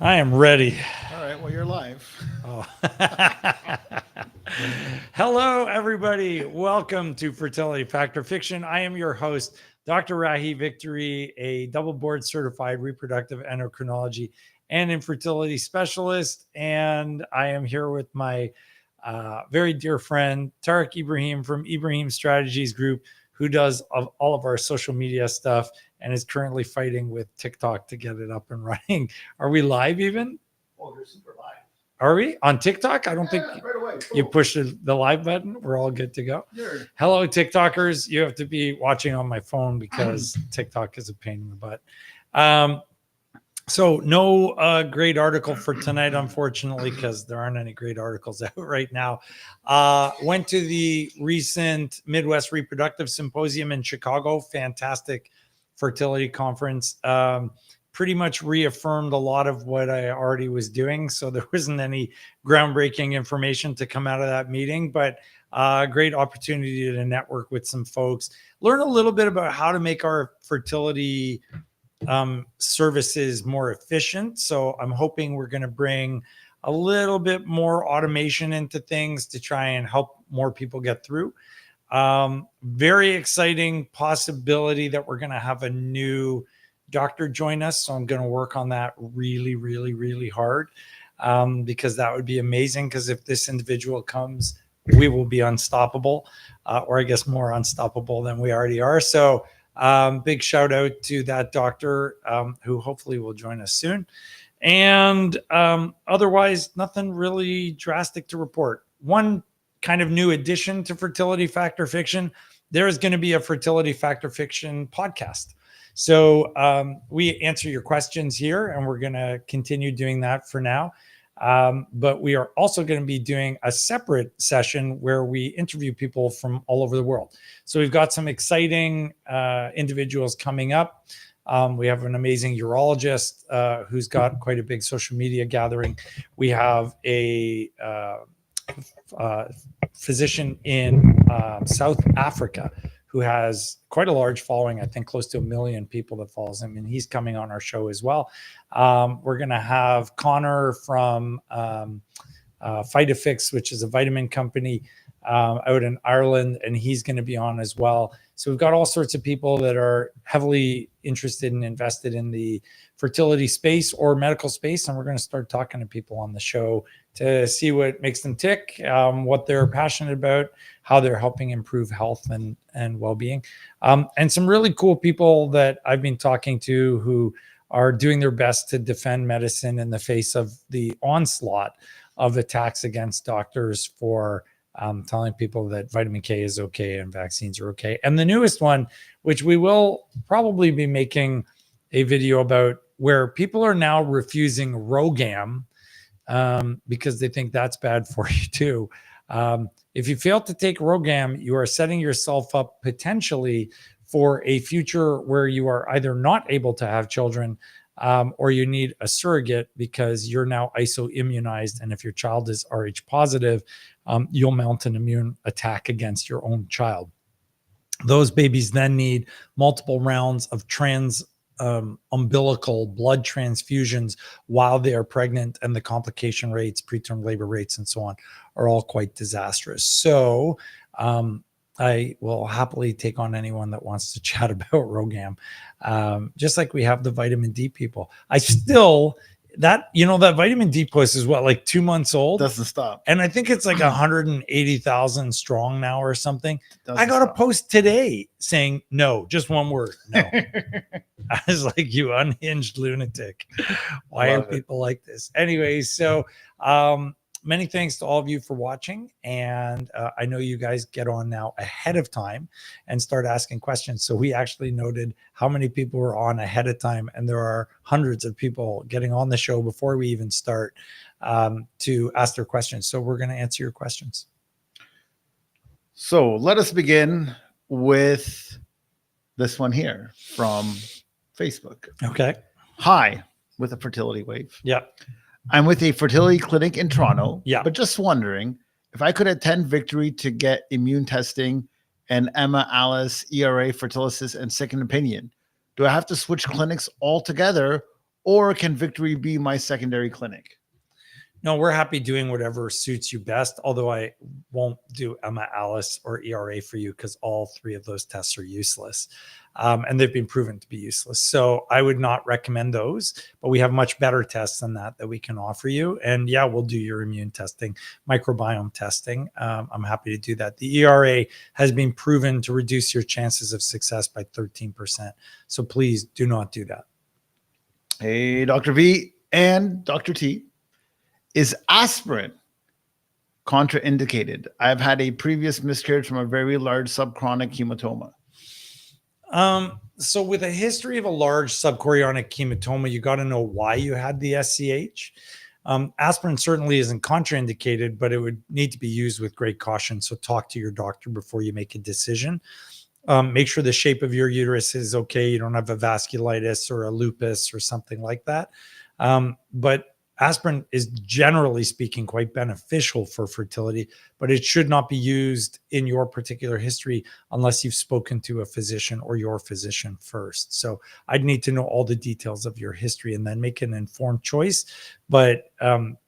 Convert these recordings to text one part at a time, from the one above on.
I am ready. All right, well, you're live. Oh. Hello, everybody. Welcome to Fertility Factor Fiction. I am your host, Dr. Rahi Victory, a double board certified reproductive endocrinology and infertility specialist. And I am here with my very dear friend, Tarek Ibrahim from Ibrahim Strategies Group, who does all of our social media stuff and is currently fighting with TikTok to get it up and running. Are we live even? Oh, you're super live. Are we on TikTok? I don't think right away. you pushed the live button. We're all good to go. Sure. Hello, TikTokers. You have to be watching on my phone because TikTok is a pain in the butt. So no great article for tonight, unfortunately, because there aren't any great articles out right now. Went to the recent Midwest Reproductive Symposium in Chicago. Fantastic fertility conference. Pretty much reaffirmed a lot of what I already was doing. So there wasn't any groundbreaking information to come out of that meeting, but great opportunity to network with some folks, learn a little bit about how to make our fertility services more efficient. So I'm hoping we're going to bring a little bit more automation into things to try and help more people get through. Very exciting possibility that we're going to have a new doctor join us. So I'm going to work on that really hard because that would be amazing. Because if this individual comes, we will be unstoppable, or I guess more unstoppable than we already are. So big shout out to that doctor who hopefully will join us soon. And otherwise, nothing really drastic to report. One kind of new addition to Fertility Factor Fiction, there is going to be a Fertility Factor Fiction podcast. So we answer your questions here, and we're going to continue doing that for now. But we are also going to be doing a separate session where we interview people from all over the world. So we've got some exciting individuals coming up. We have an amazing urologist who's got quite a big social media gathering. We have a physician in South Africa who has quite a large following, I think close to 1 million people that follows him, and he's coming on our show as well. We're going to have Connor from Phytofix, which is a vitamin company out in Ireland, and he's going to be on as well. So we've got all sorts of people that are heavily interested and invested in the fertility space or medical space, and we're going to start talking to people on the show to see what makes them tick, what they're passionate about, how they're helping improve health and well-being. And some really cool people that I've been talking to who are doing their best to defend medicine in the face of the onslaught of attacks against doctors for telling people that vitamin K is okay and vaccines are okay. And the newest one, which we will probably be making a video about, where people are now refusing Rogam because they think that's bad for you too. If you fail to take Rogam, you are setting yourself up potentially for a future where you are either not able to have children or you need a surrogate because you're now iso-immunized. And if your child is Rh positive, you'll mount an immune attack against your own child. Those babies then need multiple rounds of umbilical blood transfusions while they are pregnant, and the complication rates, preterm labor rates, and so on are all quite disastrous. So I will happily take on anyone that wants to chat about Rogam, just like we have the vitamin D people. I still, that vitamin D post is what, like 2 months old? Doesn't stop. And I think it's like 180,000 strong now or something. I got a post today saying, no, just one word, no. I was like, you unhinged lunatic. Why are people like this? Anyways, so many thanks to all of you for watching. And I know you guys get on now ahead of time and start asking questions. So we actually noted how many people were on ahead of time. And there are hundreds of people getting on the show before we even start to ask their questions. So we're going to answer your questions. So let us begin with this one here from Facebook. Okay. Hi, with a fertility wave. Yeah. I'm with a fertility clinic in Toronto, yeah, but just wondering if I could attend Victory to get immune testing and Emma Alice, ERA, Fertility, and second opinion. Do I have to switch clinics altogether, or can Victory be my secondary clinic? No, we're happy doing whatever suits you best, although I won't do Emma Alice or ERA for you because all three of those tests are useless. And they've been proven to be useless. So I would not recommend those, but we have much better tests than that we can offer you. And yeah, we'll do your immune testing, microbiome testing. I'm happy to do that. The ERA has been proven to reduce your chances of success by 13%. So please do not do that. Hey, Dr. V and Dr. T. Is aspirin contraindicated? I've had a previous miscarriage from a very large subchorionic hematoma. So with a history of a large subchorionic hematoma, you got to know why you had the SCH. Aspirin certainly isn't contraindicated, but it would need to be used with great caution. So talk to your doctor before you make a decision. Make sure the shape of your uterus is okay. You don't have a vasculitis or a lupus or something like that. But aspirin is generally speaking quite beneficial for fertility, but it should not be used in your particular history unless you've spoken to a physician or your physician first. So I'd need to know all the details of your history and then make an informed choice. But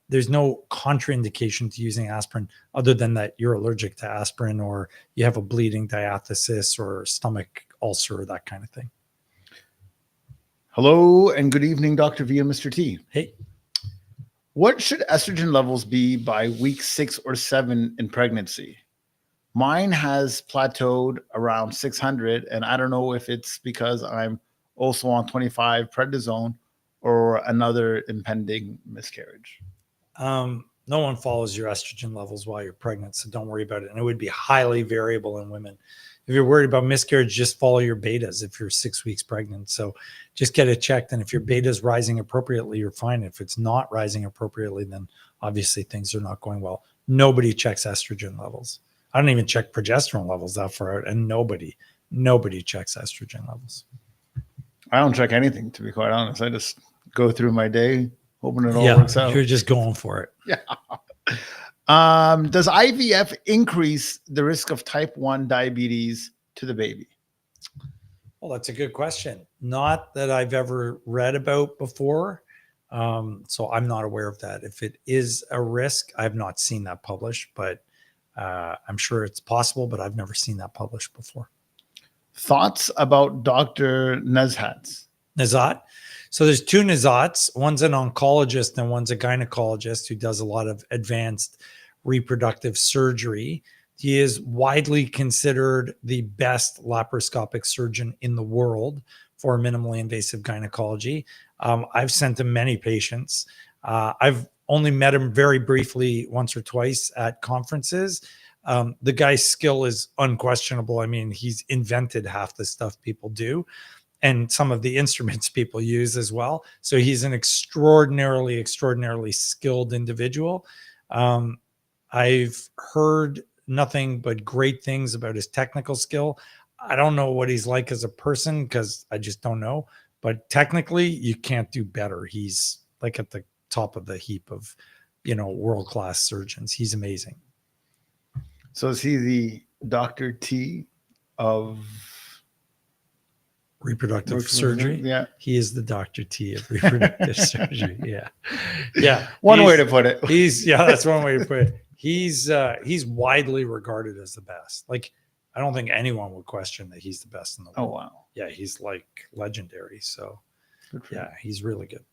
there's no contraindication to using aspirin other than that you're allergic to aspirin or you have a bleeding diathesis or stomach ulcer or that kind of thing. Hello and good evening, Dr. V and Mr. T. Hey. What should estrogen levels be by week 6 or 7 in pregnancy? Mine has plateaued around 600, and I don't know if it's because I'm also on 25 prednisone or another impending miscarriage. No one follows your estrogen levels while you're pregnant, so don't worry about it. And it would be highly variable in women. If you're worried about miscarriage, just follow your betas if you're 6 weeks pregnant. So just get it checked. And if your beta is rising appropriately, you're fine. If it's not rising appropriately, then obviously things are not going well. Nobody checks estrogen levels. I don't even check progesterone levels that far out. And nobody checks estrogen levels. I don't check anything, to be quite honest. I just go through my day, hoping it all works out. You're just going for it. Yeah. Does IVF increase the risk of type 1 diabetes to the baby? Well, that's a good question. Not that I've ever read about before. So I'm not aware of that. If it is a risk, I've not seen that published, but I'm sure it's possible, but I've never seen that published before. Thoughts about Dr. Nezhat's? Nezhat. So there's two Nezhats. One's an oncologist and one's a gynecologist who does a lot of advanced reproductive surgery. He is widely considered the best laparoscopic surgeon in the world for minimally invasive gynecology. I've sent him many patients. I've only met him very briefly once or twice at conferences. The guy's skill is unquestionable. I mean, he's invented half the stuff people do and some of the instruments people use as well. So he's an extraordinarily skilled individual. I've heard nothing but great things about his technical skill. I don't know what he's like as a person because I just don't know. But technically, you can't do better. He's like at the top of the heap of, world-class surgeons. He's amazing. So is he the Dr. T of reproductive surgery? Yeah. He is the Dr. T of reproductive surgery. Yeah. Yeah. One way to put it. That's one way to put it. He's widely regarded as the best. Like, I don't think anyone would question that he's the best in the world. Oh, wow. Yeah. He's like legendary. So yeah, he's really good.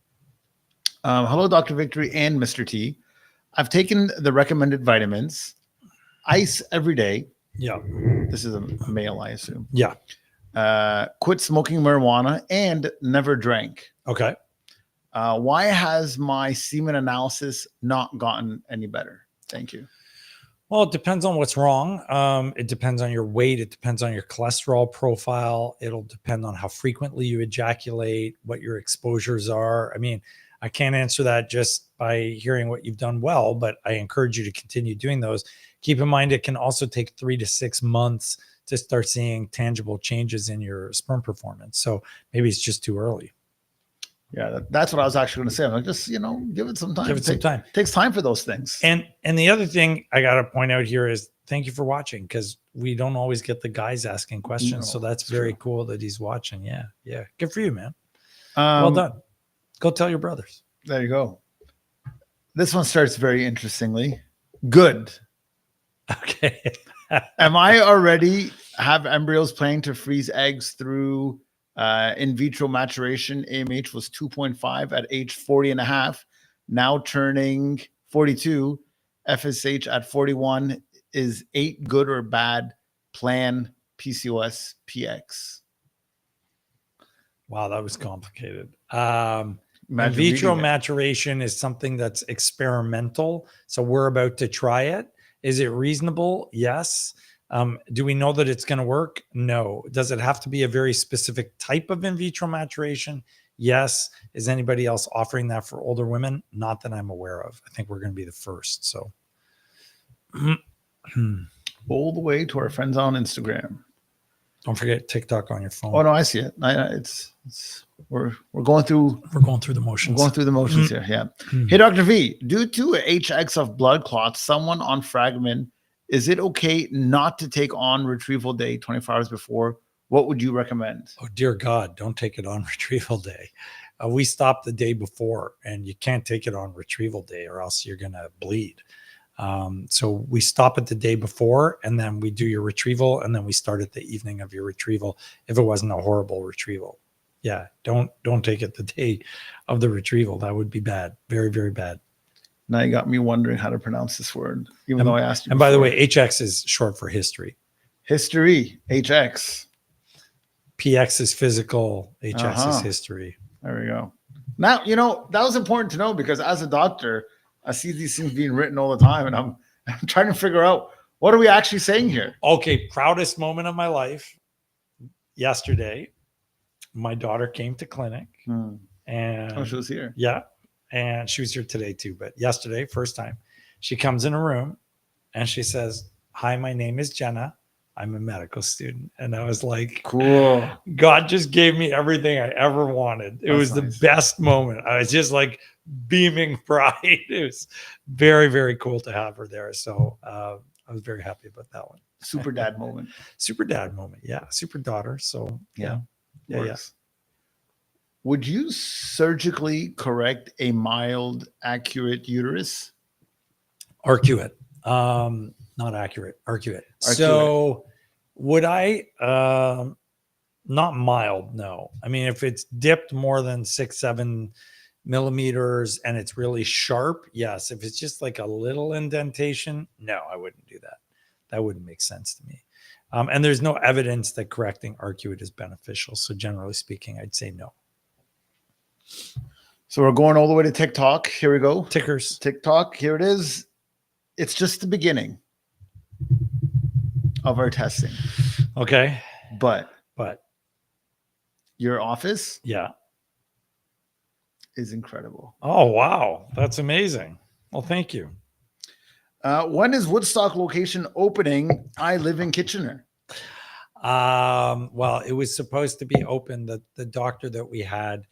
Hello, Dr. Victory and Mr. T. I've taken the recommended vitamins, ice every day. Yeah. This is a male, I assume. Yeah. Quit smoking marijuana and never drank. Okay. Why has my semen analysis not gotten any better? Thank you. Well, it depends on what's wrong. It depends on your weight. It depends on your cholesterol profile. It'll depend on how frequently you ejaculate, what your exposures are. I mean, I can't answer that just by hearing what you've done well, but I encourage you to continue doing those. Keep in mind, it can also take 3 to 6 months to start seeing tangible changes in your sperm performance. So maybe it's just too early. Yeah, that's what I was actually going to say. I'm like, just, give it some time. Give it some time. Takes time for those things. And the other thing I got to point out here is thank you for watching, because we don't always get the guys asking questions. So that's very cool that he's watching. Yeah. Yeah. Good for you, man. Well done. Go tell your brothers. There you go. This one starts very interestingly. Good. Okay. Am I already have embryos planning to freeze eggs through in vitro maturation? AMH was 2.5 at age 40 and a half, now turning 42. FSH at 41. Is 8 good or bad? Plan PCOS PX. Wow, that was complicated. Imagine In vitro reading it. maturation is something that's experimental. So we're about to try it. Is it reasonable? Yes. Do we know that it's going to work? No. Does it have to be a very specific type of in vitro maturation? Yes. Is anybody else offering that for older women? Not that I'm aware of. I think we're going to be the first. So All the way to our friends on Instagram. don't forget TikTok on your phone. Oh no, I see it. We're going through We're going through the motions. Here. Yeah. Hey, Dr. V, due to a HX of blood clots, someone on fragment, is it okay not to take on retrieval day 24 hours before? What would you recommend? Oh, dear God, don't take it on retrieval day. We stopped the day before, and you can't take it on retrieval day or else you're going to bleed. So we stop it the day before, and then we do your retrieval, and then we start at the evening of your retrieval if it wasn't a horrible retrieval. Yeah, don't take it the day of the retrieval. That would be bad. Very, very bad. Now you got me wondering how to pronounce this word, even though I asked you. And by the way, HX is short for history. History, HX. PX is physical, HS is history. There we go. Now, that was important to know because as a doctor, I see these things being written all the time, and I'm trying to figure out what are we actually saying here. Okay, proudest moment of my life. Yesterday, my daughter came to clinic, and she was here. Yeah, and she was here today too. But yesterday, first time, she comes in a room, and she says, "Hi, my name is Jenna. I'm a medical student." And I was like, cool. God just gave me everything I ever wanted. It was nice. The best moment. I was just like beaming pride. It was very, very cool to have her there. So I was very happy about that one. Super dad moment. Super dad moment. Yeah. Super daughter. So yeah. Would you surgically correct a mild accurate uterus? Arcuate. Not accurate. Arcuate. So would I not mild? No. I mean, if it's dipped more than 6-7 millimeters and it's really sharp, yes. If it's just like a little indentation, no, I wouldn't do that. That wouldn't make sense to me. And there's no evidence that correcting arcuate is beneficial. So generally speaking, I'd say no. So we're going all the way to TikTok. Here we go. Tickers. TikTok. Here it is. It's just the beginning of our testing. Okay. But your office, is incredible. Oh, wow. That's amazing. Well, thank you. When is Woodstock location opening? I live in Kitchener. Well, it was supposed to be open. The doctor that we had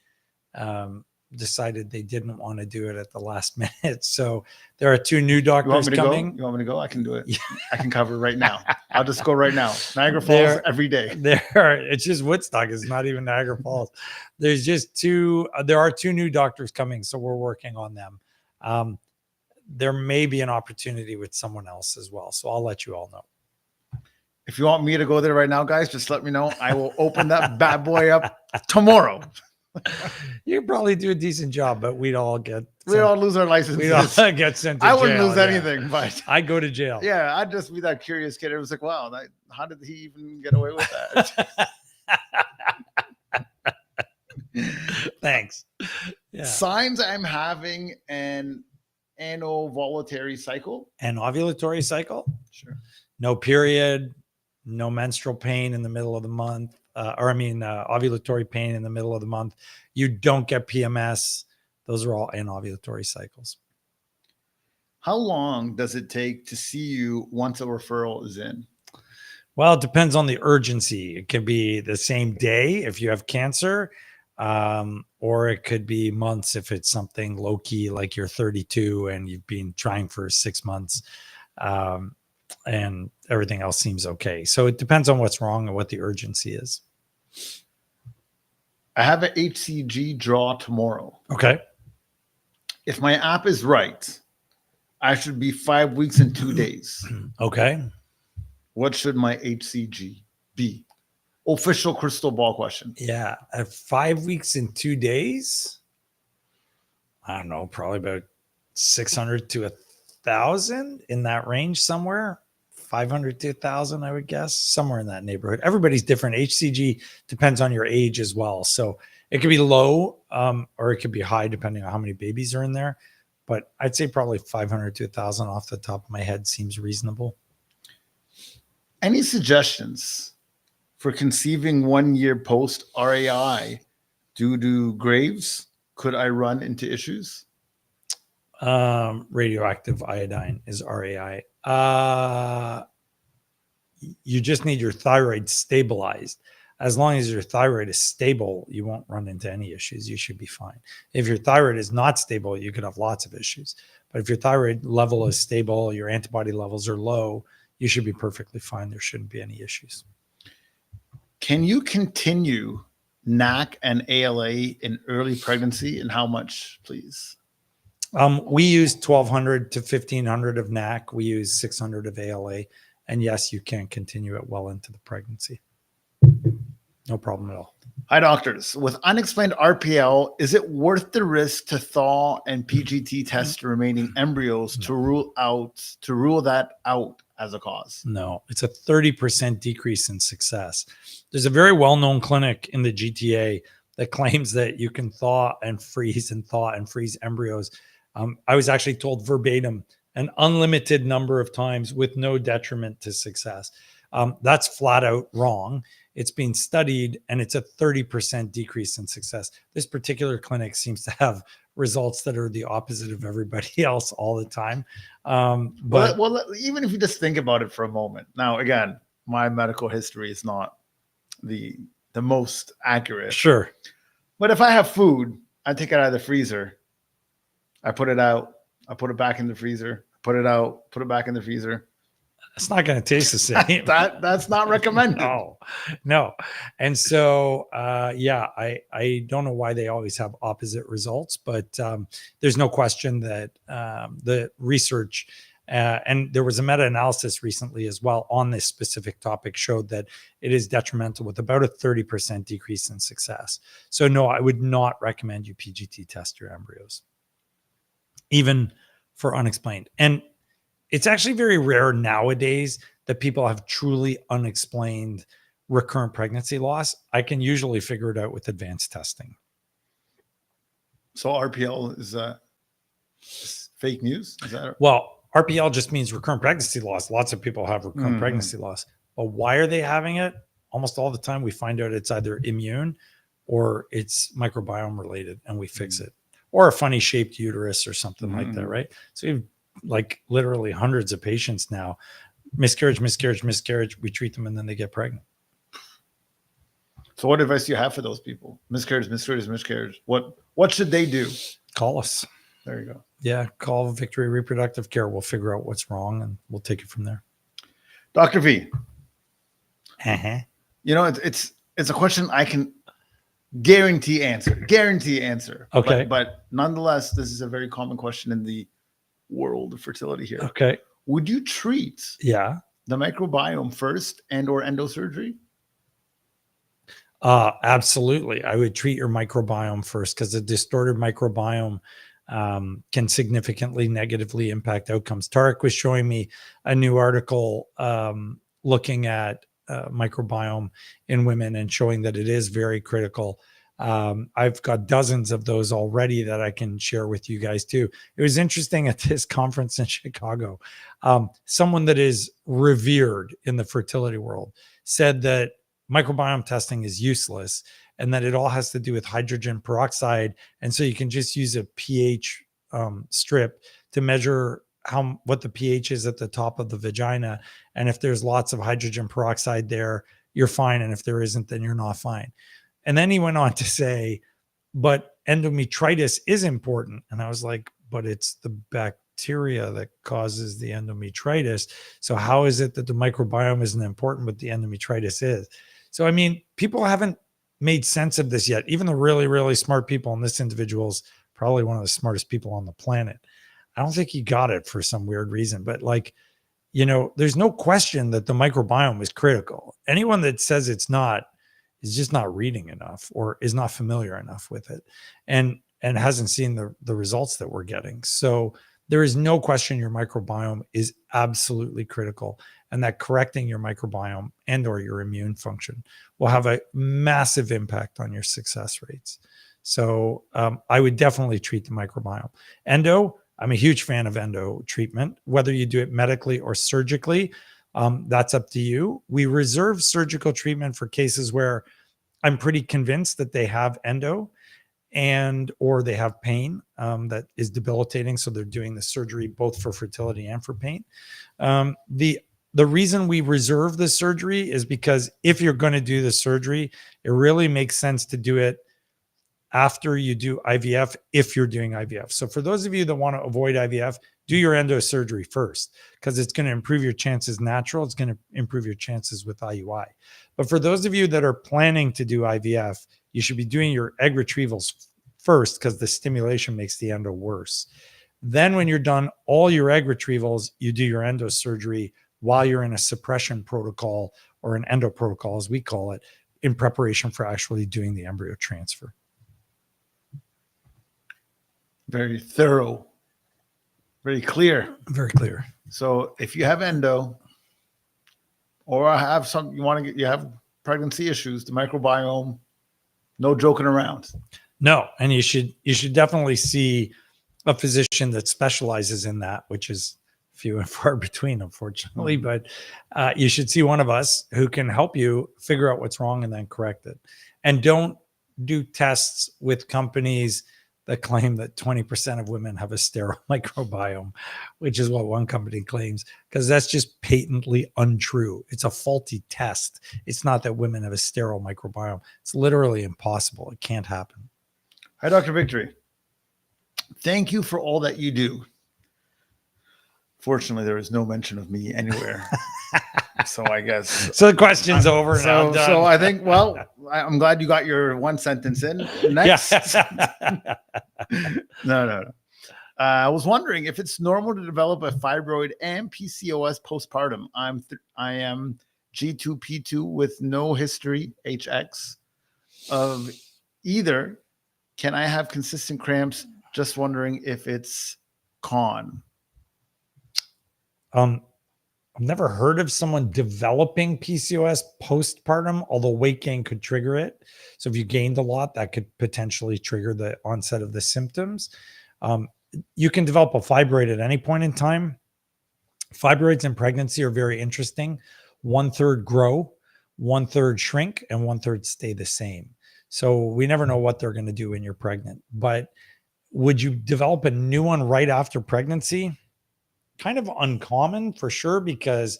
decided they didn't want to do it at the last minute. So there are 2 new doctors coming. You want me to go? I can do it. I can cover right now. I'll just go right now. Niagara Falls every day. It's just Woodstock. It's not even Niagara Falls. There's just 2. There are 2 new doctors coming. So we're working on them. There may be an opportunity with someone else as well. So I'll let you all know. If you want me to go there right now, guys, just let me know. I will open that bad boy up tomorrow. You probably do a decent job, but we'd all lose our licenses. We'd all get sent to jail. I wouldn't lose anything, but I'd go to jail. Yeah, I'd just be that curious kid. It was like, wow, how did he even get away with that? Thanks. Yeah. Signs I'm having an anovulatory cycle. An ovulatory cycle? Sure. No period, no menstrual pain in the middle of the month. Ovulatory pain in the middle of the month. You don't get PMS. Those are all anovulatory cycles. How long does it take to see you once a referral is in? Well, it depends on the urgency. It can be the same day if you have cancer, or it could be months if it's something low key, like you're 32 and you've been trying for 6 months. And everything else seems okay. So it depends on what's wrong and what the urgency is. I have an HCG draw tomorrow. Okay. If my app is right, I should be 5 weeks and 2 days. Okay. What should my HCG be? Official crystal ball question. Yeah. At 5 weeks and 2 days, I don't know, probably about 600 to 1,000 in that range somewhere. 500 to 1,000, I would guess, somewhere in that neighborhood. Everybody's different. HCG depends on your age as well. So it could be low or it could be high depending on how many babies are in there. But I'd say probably 500 to 1,000 off the top of my head seems reasonable. Any suggestions for conceiving 1 year post RAI due to Graves? Could I run into issues? Radioactive iodine is RAI. You just need your thyroid stabilized. As long as your thyroid is stable, you won't run into any issues. You should be fine. If your thyroid is not stable, you could have lots of issues. But if your thyroid level is stable, your antibody levels are low, you should be perfectly fine. There shouldn't be any issues. Can you continue NAC and ALA in early pregnancy, and how much, please? We use 1,200 to 1,500 of NAC. We use 600 of ALA. And yes, you can continue it well into the pregnancy. No problem at all. Hi, doctors. With unexplained RPL, is it worth the risk to thaw and PGT test the remaining embryos to rule that out as a cause? No, it's a 30% decrease in success. There's a very well-known clinic in the GTA that claims that you can thaw and freeze embryos. I was actually told verbatim an unlimited number of times with no detriment to success. That's flat out wrong. It's being studied and it's a 30% decrease in success. This particular clinic seems to have results that are the opposite of everybody else all the time. But well, even if you just think about it for a moment. Now, again, my medical history is not the most accurate. Sure. But if I have food, I take it out of the freezer. I put it out. I put it back in the freezer. Put it out. Put it back in the freezer. It's not going to taste the same. That's not recommended. No. And so, I don't know why they always have opposite results, but there's no question that the research and there was a meta-analysis recently as well on this specific topic showed that it is detrimental with about a 30% decrease in success. So no, I would not recommend you PGT test your embryos, even for unexplained. And it's actually very rare nowadays that people have truly unexplained recurrent pregnancy loss. I can usually figure it out with advanced testing. So RPL is fake news? Is that well, RPL just means recurrent pregnancy loss. Lots of people have recurrent pregnancy loss. But why are they having it? Almost all the time we find out it's either immune or it's microbiome related and we fix it. Or a funny shaped uterus or something like that, right? So you've like literally hundreds of patients now, miscarriage. We treat them and then they get pregnant. So what advice do you have for those people? Miscarriage. What should they do? Call us. There you go. Yeah, call Victory Reproductive Care. We'll figure out what's wrong and we'll take it from there. Dr. V. You know, it's a question I can guarantee answer. Okay. But nonetheless, this is a very common question in the world of fertility here. Okay. Would you treat the microbiome first and or endosurgery? Absolutely. I would treat your microbiome first because a distorted microbiome can significantly negatively impact outcomes. Tarek was showing me a new article looking at microbiome in women and showing that it is very critical. I've got dozens of those already that I can share with you guys too. It was interesting at this conference in Chicago. Someone that is revered in the fertility world said that microbiome testing is useless and that it all has to do with hydrogen peroxide. And so you can just use a pH strip to measure what the pH is at the top of the vagina. And if there's lots of hydrogen peroxide there, you're fine. And if there isn't, then you're not fine. And then he went on to say, but endometritis is important. And I was like, but it's the bacteria that causes the endometritis. So how is it that the microbiome isn't important, but the endometritis is? So, I mean, people haven't made sense of this yet. Even the really, really smart people, and this individual's probably one of the smartest people on the planet. I don't think he got it for some weird reason, but like, there's no question that the microbiome is critical. Anyone that says it's not is just not reading enough or is not familiar enough with it and hasn't seen the results that we're getting. So there is no question your microbiome is absolutely critical, and that correcting your microbiome and or your immune function will have a massive impact on your success rates. So I would definitely treat the microbiome. Endo, I'm a huge fan of endo treatment, whether you do it medically or surgically. That's up to you. We reserve surgical treatment for cases where I'm pretty convinced that they have endo or they have pain that is debilitating. So they're doing the surgery both for fertility and for pain. The reason we reserve the surgery is because if you're going to do the surgery, it really makes sense to do it after you do IVF, if you're doing IVF. So for those of you that want to avoid IVF, do your endo surgery first, because it's going to improve your chances natural. It's going to improve your chances with IUI. But for those of you that are planning to do IVF, you should be doing your egg retrievals first, because the stimulation makes the endo worse. Then when you're done all your egg retrievals, you do your endo surgery while you're in a suppression protocol, or an endo protocol, as we call it, in preparation for actually doing the embryo transfer. Very thorough, very clear. Very clear. So if you have endo or have you have pregnancy issues, the microbiome, no joking around. No, and you should definitely see a physician that specializes in that, which is few and far between, unfortunately. But you should see one of us who can help you figure out what's wrong and then correct it. And don't do tests with companies that claim that 20% of women have a sterile microbiome, which is what one company claims, because that's just patently untrue. It's a faulty test. It's not that women have a sterile microbiome. It's literally impossible. It can't happen. Hi, Dr. Victory. Thank you for all that you do. Fortunately, there is no mention of me anywhere. So I guess. So the question's over. Now. So I think, well, I'm glad you got your one sentence in. Next. Yeah. No. I was wondering if it's normal to develop a fibroid and PCOS postpartum. I am G2P2 with no history, HX, of either. Can I have consistent cramps? Just wondering if it's con. I've never heard of someone developing PCOS postpartum, although weight gain could trigger it. So if you gained a lot, that could potentially trigger the onset of the symptoms. You can develop a fibroid at any point in time. Fibroids in pregnancy are very interesting. 1/3 grow, 1/3 shrink, and 1/3 stay the same. So we never know what they're going to do when you're pregnant. But would you develop a new one right after pregnancy? Kind of uncommon for sure, because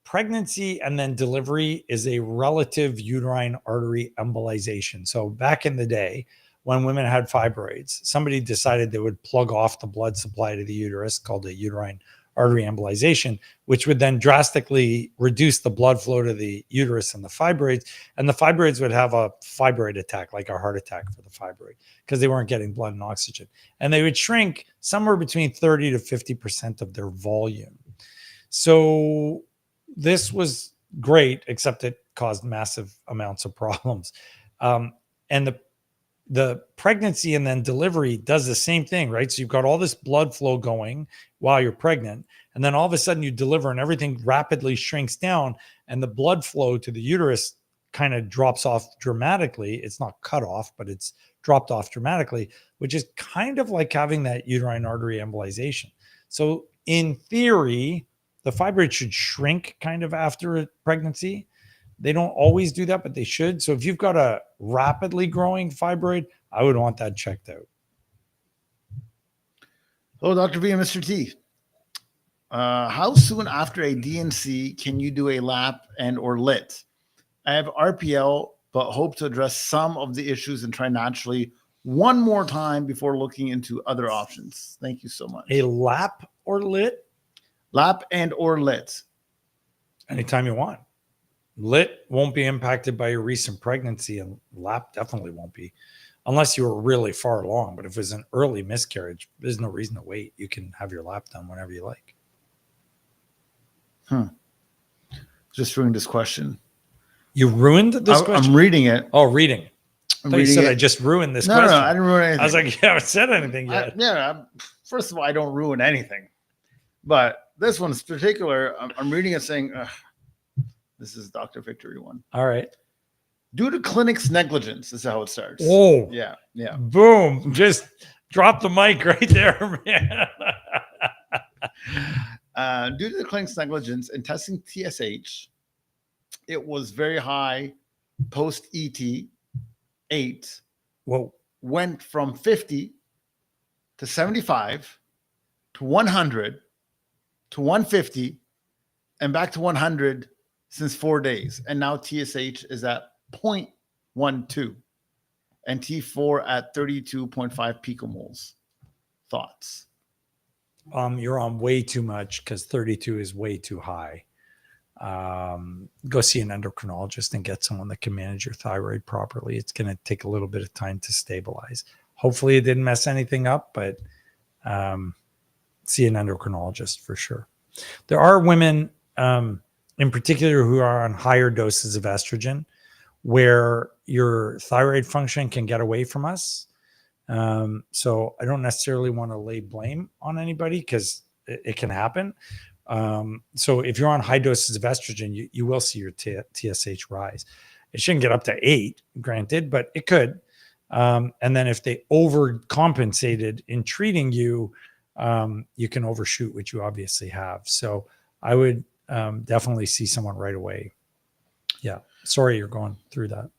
pregnancy and then delivery is a relative uterine artery embolization. So back in the day, when women had fibroids, somebody decided they would plug off the blood supply to the uterus, called a uterine artery embolization, which would then drastically reduce the blood flow to the uterus and the fibroids. And the fibroids would have a fibroid attack, like a heart attack for the fibroid, because they weren't getting blood and oxygen. And they would shrink somewhere between 30 to 50% of their volume. So this was great, except it caused massive amounts of problems. And the pregnancy and then delivery does the same thing, right? So you've got all this blood flow going while you're pregnant, and then all of a sudden you deliver and everything rapidly shrinks down, and the blood flow to the uterus kind of drops off dramatically. It's not cut off, but it's dropped off dramatically, which is kind of like having that uterine artery embolization. So in theory, the fibroid should shrink kind of after a pregnancy. They don't always do that, but they should. So if you've got a rapidly growing fibroid, I would want that checked out. Hello, Dr. V and Mr. T. How soon after a DNC can you do a lap and or lit? I have RPL, but hope to address some of the issues and try naturally one more time before looking into other options. Thank you so much. A lap or lit? Lap and or lit. Anytime you want. Lit won't be impacted by your recent pregnancy, and lap definitely won't be, unless you were really far along. But if it was an early miscarriage, there's no reason to wait. You can have your lap done whenever you like. Just ruined this question. You ruined this question? I'm reading it. Oh, reading. I'm You reading said it. I just ruined this No, question. no, I didn't ruin anything. I was like, you haven't said anything yet. First of all, I don't ruin anything. But this one's particular. I'm reading it saying, this is Dr. Victory one. All right. Due to clinic's negligence, this is how it starts. Oh, yeah. Boom. Just drop the mic right there, man. Due to the clinic's negligence in testing TSH, it was very high post ET 8. Whoa. Went from 50 to 75 to 100 to 150 and back to 100 since 4 days. And now TSH is at 0.12 and T4 at 32.5 picomoles. Thoughts? You're on way too much because 32 is way too high. Go see an endocrinologist and get someone that can manage your thyroid properly. It's going to take a little bit of time to stabilize. Hopefully it didn't mess anything up, but see an endocrinologist for sure. There are women in particular who are on higher doses of estrogen where your thyroid function can get away from us. So I don't necessarily want to lay blame on anybody because it can happen. So if you're on high doses of estrogen, you will see your TSH rise. It shouldn't get up to 8, granted, but it could. And then if they overcompensated in treating you, you can overshoot, which you obviously have. So I would definitely see someone right away. Yeah. Sorry you're going through that.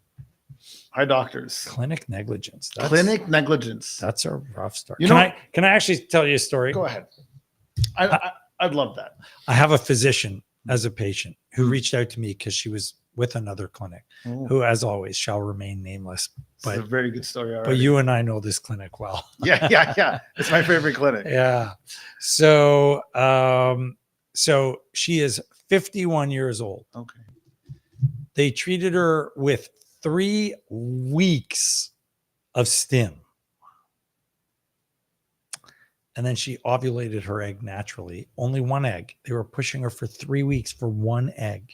Hi, doctors. Clinic negligence. Clinic negligence. That's a rough start. You Can I actually tell you a story? Go ahead. I'd love that. I have a physician as a patient who reached out to me because she was with another clinic, who, as always, shall remain nameless. But it's a very good story already. But you and I know this clinic well. Yeah. It's my favorite clinic. Yeah. So, so she is 51 years old. Okay. They treated her with 3 weeks of stim. And then she ovulated her egg naturally. Only 1 egg. They were pushing her for 3 weeks for 1 egg.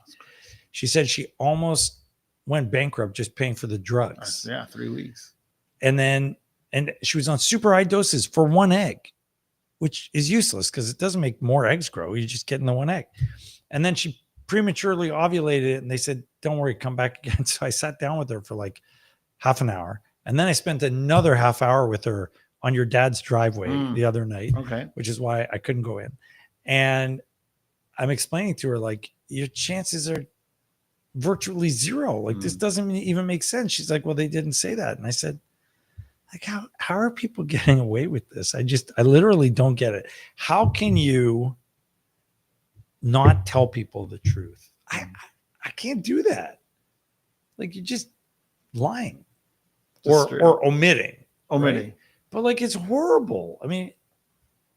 She said she almost went bankrupt just paying for the drugs. 3 weeks. And she was on super high doses for 1 egg, which is useless because it doesn't make more eggs grow. You're just getting the 1 egg. And then she prematurely ovulated, and they said, don't worry, come back again. So I sat down with her for like half an hour. And then I spent another half hour with her on your dad's driveway the other night, which is why I couldn't go in. And I'm explaining to her, like, your chances are virtually zero. Like, this doesn't even make sense. She's like, well, they didn't say that. And I said, like, how are people getting away with this? I literally don't get it. How can you not tell people the truth? I can't do that. Like, you're just lying or omitting. Right? But like, it's horrible. I mean,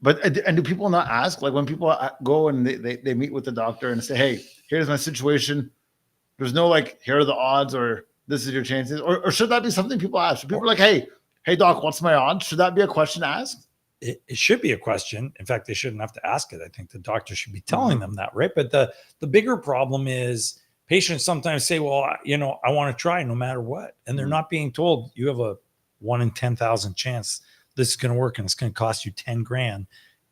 and do people not ask, like, when people go and they meet with the doctor and say, hey, here's my situation. There's no like, here are the odds, or this is your chances, or should that be something people ask? People are like, hey doc, what's my odds? Should that be a question asked? It should be a question. In fact, they shouldn't have to ask it. I think the doctor should be telling them that, right? But the bigger problem is patients sometimes say, well, I want to try no matter what. And they're not being told you have a 1 in 10,000 chance this is going to work, and it's going to cost you 10 grand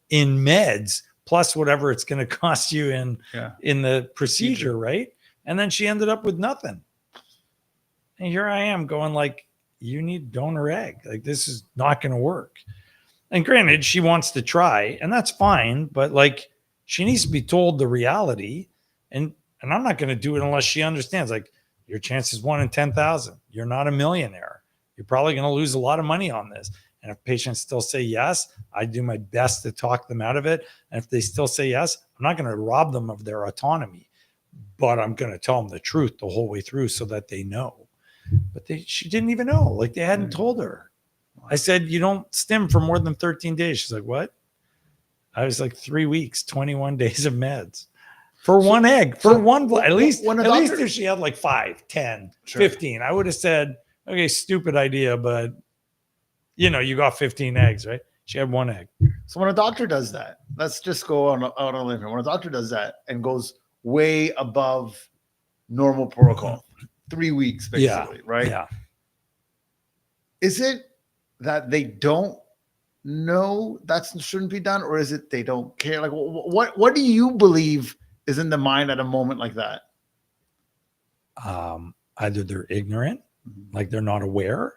in meds, plus whatever it's going to cost you in the procedure, right? And then she ended up with nothing. And here I am going like, you need donor egg. Like, this is not going to work. And granted, she wants to try, and that's fine, but like, she needs to be told the reality. And I'm not going to do it unless she understands, like, your chance is 1 in 10,000. You're not a millionaire. You're probably going to lose a lot of money on this. And if patients still say yes, I do my best to talk them out of it. And if they still say yes, I'm not going to rob them of their autonomy, but I'm going to tell them the truth the whole way through so that they know. But she didn't even know. Like, they hadn't told her. I said, you don't stim for more than 13 days. She's like, what? I was like, 3 weeks, 21 days of meds. for one egg, for so one, at least when a at least doctor- if she had like 5, 10, Sure. 15, I would have said, okay, stupid idea, but you got 15 eggs, right? She had one egg. So when a doctor does that, let's just go out on a limb here. When a doctor does that and goes way above normal protocol, 3 weeks basically, right? Yeah. Is it that they don't know that shouldn't be done, or is it they don't care? Like, what do you believe is in the mind at a moment like that? Either they're ignorant, Mm-hmm. like they're not aware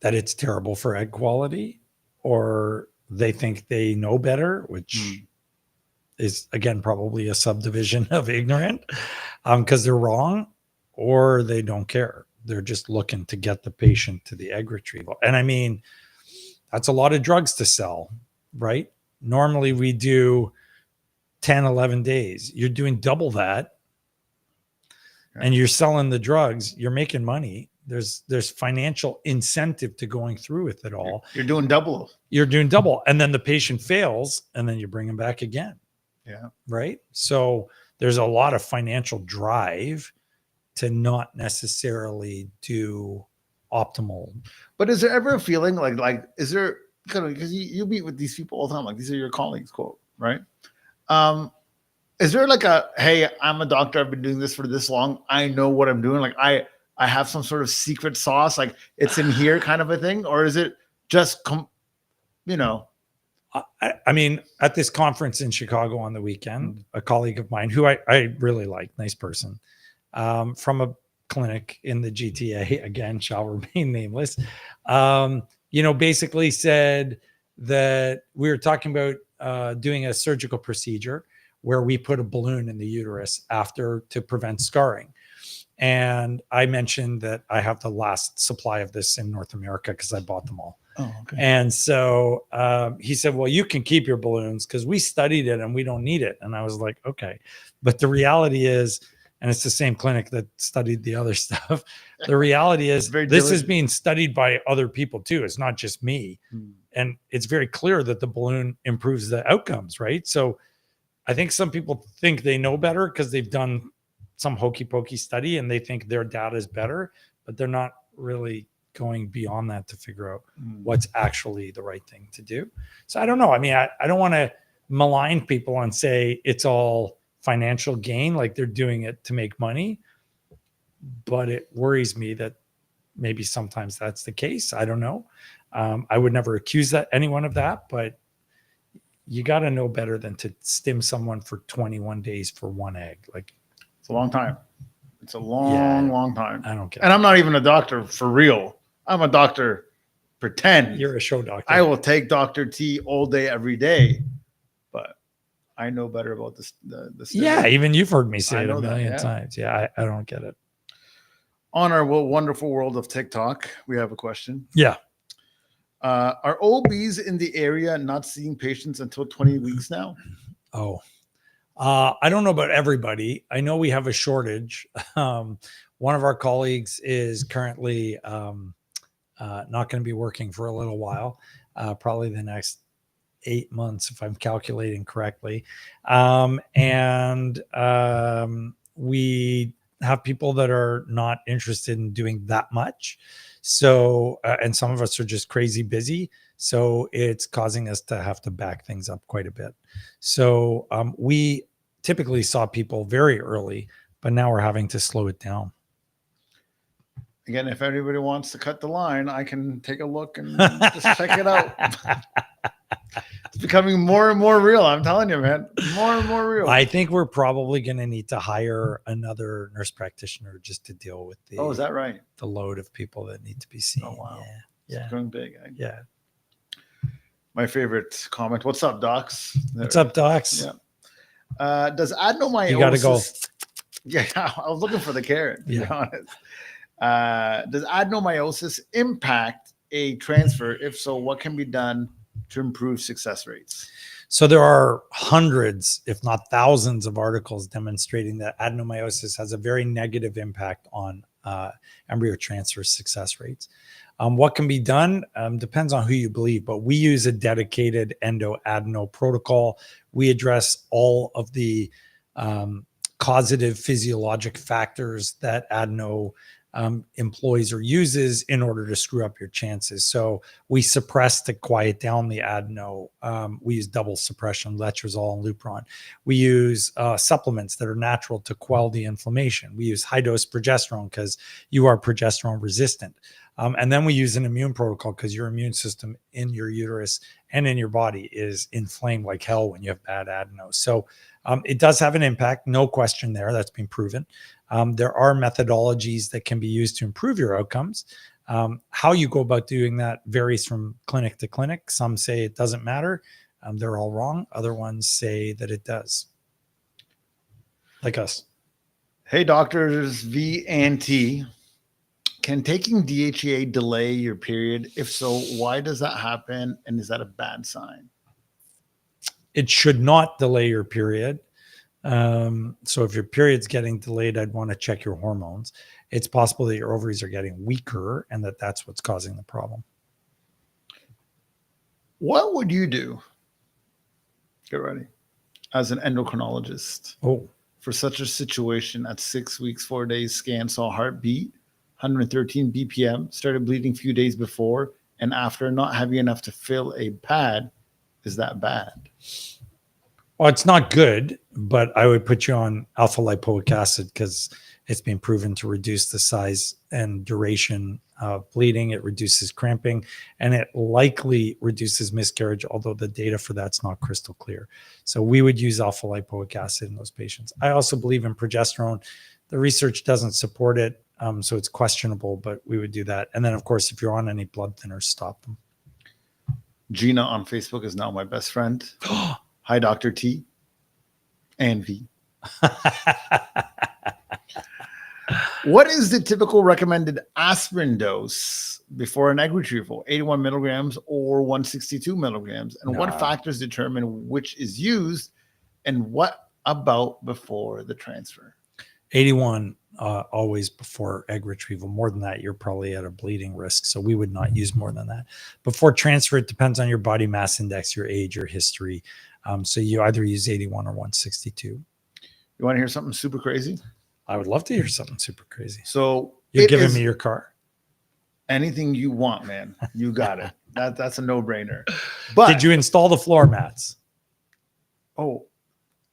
that it's terrible for egg quality, or they think they know better, which is again probably a subdivision of ignorant, because they're wrong, or they don't care. They're just looking to get the patient to the egg retrieval. And I mean, that's a lot of drugs to sell, right? Normally we do 10, 11 days. You're doing double that, and you're selling the drugs. You're making money. There's financial incentive to going through with it all. You're doing double. You're doing double, and then the patient fails, and then you bring them back again. Yeah. Right. So there's a lot of financial drive to not necessarily do optimal. But is there ever a feeling like is there because you meet with these people all the time, like these are your colleagues, quote, right? Is there like a, hey, I'm a doctor, I've been doing this for this long, I know what I'm doing, like I have some sort of secret sauce, like it's in here kind of a thing? Or is it just I mean, at this conference in Chicago on the weekend, a colleague of mine who I really like, nice person, from a clinic in the GTA, again, shall remain nameless, basically said that we were talking about doing a surgical procedure where we put a balloon in the uterus after to prevent scarring. And I mentioned that I have the last supply of this in North America because I bought them all. Oh, okay. And so he said, well, you can keep your balloons because we studied it and we don't need it. And I was like, okay. But the reality is, and it's the same clinic that studied the other stuff. The reality is this is being studied by other people too. It's not just me. And it's very clear that the balloon improves the outcomes, right? So I think some people think they know better because they've done some hokey pokey study and they think their data is better, but they're not really going beyond that to figure out what's actually the right thing to do. So I don't know. I mean, I don't want to malign people and say it's all financial gain, like they're doing it to make money, but it worries me that maybe sometimes that's the case. I don't know. I would never accuse anyone of that, but you got to know better than to stim someone for 21 days for one egg. Like, it's a long time. It's a long time. I don't care. And I'm not even a doctor for real. I'm a doctor pretend. You're a show doctor. I will take Dr. T all day, every day, but I know better about this. Yeah, even you've heard me say it a million yeah. times. Yeah, I don't get it. On our wonderful world of TikTok, we have a question. Yeah. Are OBs in the area not seeing patients until 20 weeks now? Oh, I don't know about everybody. I know we have a shortage. One of our colleagues is currently not going to be working for a little while, probably the next 8 months, if I'm calculating correctly. And we have people that are not interested in doing that much. So, and some of us are just crazy busy. So it's causing us to have to back things up quite a bit. So we typically saw people very early, but now we're having to slow it down. Again, if anybody wants to cut the line, I can take a look and just check it out. It's becoming more and more real. I'm telling you, man, more and more real. I think we're probably going to need to hire another nurse practitioner just to deal with the. Oh, is that right? The load of people that need to be seen. Oh, wow. Yeah. It's going big. Yeah. My favorite comment. What's up, docs? What's up, docs? Yeah. Does adenomyosis? You got to go. Yeah, I was looking for the carrot, to be honest. Does adenomyosis impact a transfer? If so, what can be done to improve success rates? So there are hundreds, if not thousands, of articles demonstrating that adenomyosis has a very negative impact on embryo transfer success rates. What can be done depends on who you believe, but we use a dedicated endo-adeno protocol. We address all of the causative physiologic factors that adeno employs or uses in order to screw up your chances. So we suppress to quiet down the adeno. We use double suppression, letrozole and Lupron. We use supplements that are natural to quell the inflammation. We use high dose progesterone because you are progesterone resistant. And then we use an immune protocol because your immune system in your uterus and in your body is inflamed like hell when you have bad adeno. So it does have an impact, no question there. That's been proven. There are methodologies that can be used to improve your outcomes. How you go about doing that varies from clinic to clinic. Some say it doesn't matter. They're all wrong. Other ones say that it does. Like us. Hey, doctors V and T. Can taking DHEA delay your period? If so, why does that happen? And is that a bad sign? It should not delay your period. So if your period's getting delayed, I'd want to check your hormones. It's possible that your ovaries are getting weaker and that's what's causing the problem. What would you do? Get ready. As an endocrinologist. For such a situation at 6 weeks, 4 days scan, saw heartbeat, 113 BPM, started bleeding a few days before and after, not having enough to fill a pad. Is that bad? Well, it's not good, but I would put you on alpha lipoic acid because it's been proven to reduce the size and duration of bleeding. It reduces cramping and it likely reduces miscarriage, although the data for that's not crystal clear. So we would use alpha lipoic acid in those patients. I also believe in progesterone. The research doesn't support it, so it's questionable, but we would do that. And then, of course, if you're on any blood thinners, stop them. Gina on Facebook is now my best friend. Hi, Dr. T and V. What is the typical recommended aspirin dose before an egg retrieval? 81 milligrams or 162 milligrams? And what factors determine which is used? And what about before the transfer? 81 always before egg retrieval. More than that, you're probably at a bleeding risk. So we would not use more than that. Before transfer, it depends on your body mass index, your age, your history. So you either use 81 or 162. You want to hear something super crazy? I would love to hear something super crazy. So you're giving me your car. Anything you want, man. You got it. That's a no-brainer. But did you install the floor mats? Oh,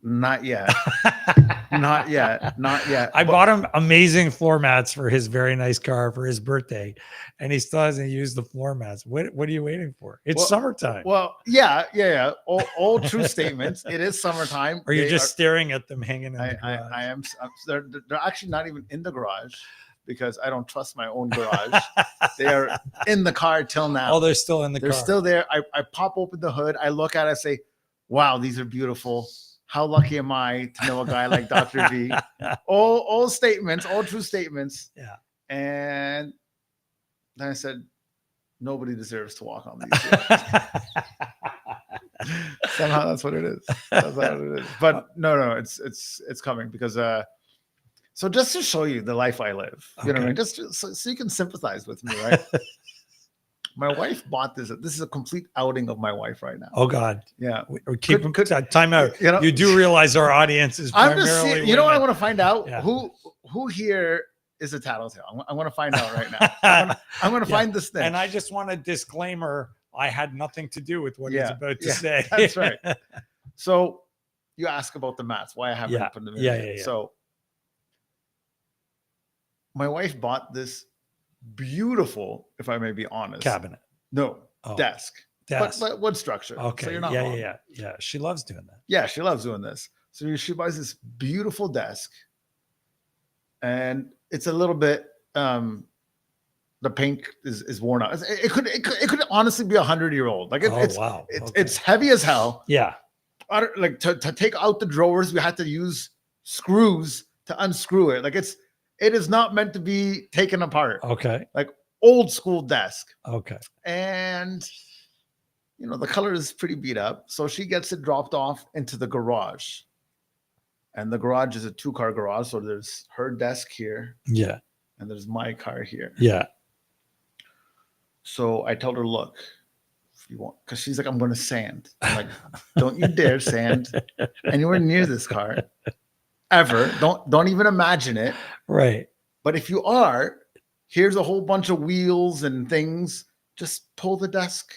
not yet. Not yet. Not yet. I bought him amazing floor mats for his very nice car for his birthday, and he still hasn't used the floor mats. What are you waiting for? It's summertime. Well, yeah. All true statements. It is summertime. Or you're just staring at them hanging in the garage. I am. They're actually not even in the garage because I don't trust my own garage. They are in the car till now. Oh, they're still in the car. They're still there. I pop open the hood. I look at it. I say, wow, these are beautiful. How lucky am I to know a guy like Dr. V? All statements, all true statements. Yeah. And then I said, nobody deserves to walk on these roads. Somehow that's what it is. That's what it is. But no, it's coming because so just to show you the life I live, you know what I mean? Just so you can sympathize with me, right? My wife bought this. This is a complete outing of my wife right now. Oh God. Yeah. We keep time out. You know, you do realize our audience is primarily you know what I want to find out? Yeah. Who here is a tattletale? I want to find out right now. I'm going to find this thing. And I just want a disclaimer. I had nothing to do with what he's about to say. That's right. So you ask about the mats, why I haven't opened them. Yeah. So my wife bought this beautiful, if I may be honest, cabinet. No, desk. But wood structure. Okay. So you're not yeah. She loves doing that. Yeah, she loves doing this. So she buys this beautiful desk, and it's a little bit. The paint is worn out. It could honestly be 100-year-old. Like it's heavy as hell. Yeah. Like to take out the drawers, we had to use screws to unscrew it. Like it is not meant to be taken apart. Okay. Like old school desk. Okay. And, you know, the color is pretty beat up. So she gets it dropped off into the garage. And the garage is a 2-car garage. So there's her desk here. Yeah. And there's my car here. Yeah. So I told her, look, if you want, because she's like, I'm going to sand. I'm like, don't you dare sand anywhere near this car. ever. Don't even imagine it. Right. But if you are, here's a whole bunch of wheels and things. Just pull the desk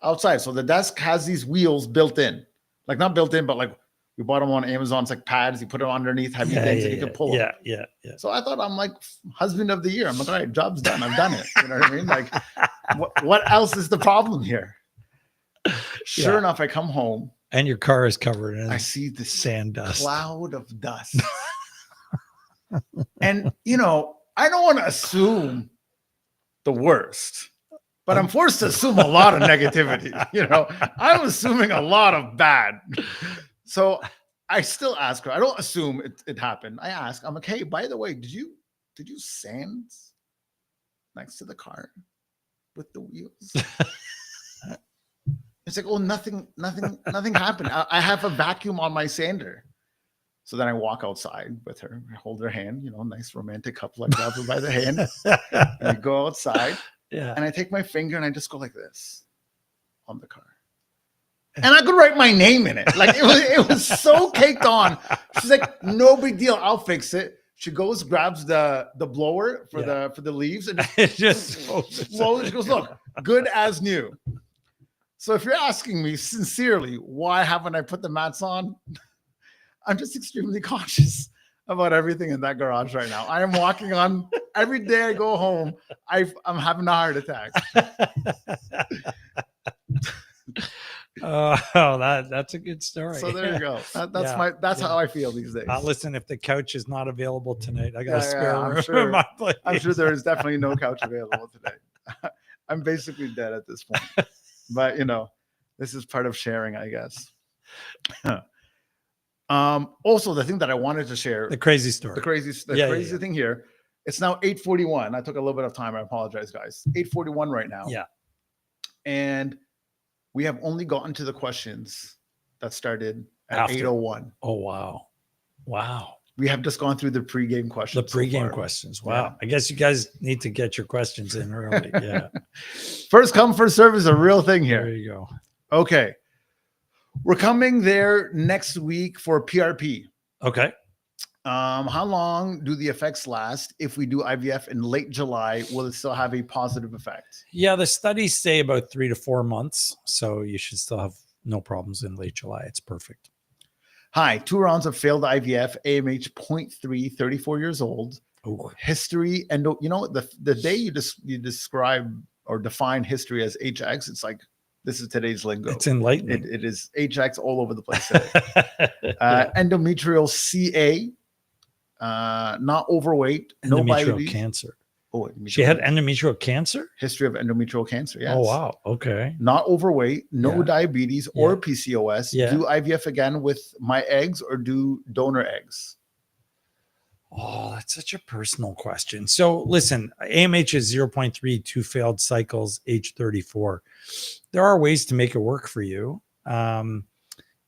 outside. So the desk has these wheels built in, like not built in, but like we bought them on Amazon. It's like pads. You put them underneath heavy things and you can pull them. Yeah. So I thought I'm like husband of the year. I'm like, all right, job's done. I've done it. You know what I mean? Like, what else is the problem here? Sure enough, I come home and your car is covered in I see this sand dust. cloud of dust. And, you know, I don't want to assume the worst, but I'm forced to assume a lot of negativity. You know, I'm assuming a lot of bad. So I still ask her. I don't assume it happened. I ask, I'm like, hey, by the way, did you sand next to the car with the wheels? It's like, oh, nothing happened. I have a vacuum on my sander. So then I walk outside with her. I hold her hand, you know, nice romantic couple. I grab her by the hand and I go outside. Yeah. And I take my finger and I just go like this on the car. And I could write my name in it. Like it was so caked on. She's like, no big deal. I'll fix it. She goes, grabs the blower for the leaves and it just slowly she goes, look, good as new. So if you're asking me sincerely, why haven't I put the mats on? I'm just extremely cautious about everything in that garage right now. I am walking on every day I go home. I'm having a heart attack. That's a good story. So there you go. That's how I feel these days. Listen, if the couch is not available tonight, I got a spare room sure, in my place. I'm sure there is definitely no couch available today. I'm basically dead at this point. But you know, this is part of sharing, I guess. Also the thing that I wanted to share, the crazy story, the crazy thing here. It's now 8:41. I took a little bit of time. I apologize, guys. 8:41 right now. Yeah. And we have only gotten to the questions that started at 8:01. Oh, wow. We have just gone through the pregame questions. The pregame questions. Wow. Yeah. I guess you guys need to get your questions in early. Yeah. First come, first serve is a real thing here. There you go. Okay. We're coming there next week for PRP. Okay. How long do the effects last? If we do IVF in late July, will it still have a positive effect? Yeah, the studies say about 3 to 4 months. So you should still have no problems in late July. It's perfect. Hi, 2 rounds of failed IVF, AMH 0.3, 34 years old. Ooh. History, endo. You know, the day you describe or define history as HX, it's like, this is today's lingo. It's enlightening. It is HX all over the place today. Endometrial CA, not overweight, no endometrial cancer. Oh, she had endometrial cancer? History of endometrial cancer, yes. Oh, wow. Okay. Not overweight, no diabetes or PCOS. Yeah. Do IVF again with my eggs or do donor eggs? Oh, that's such a personal question. So listen, AMH is 0.3, 2 failed cycles, age 34. There are ways to make it work for you.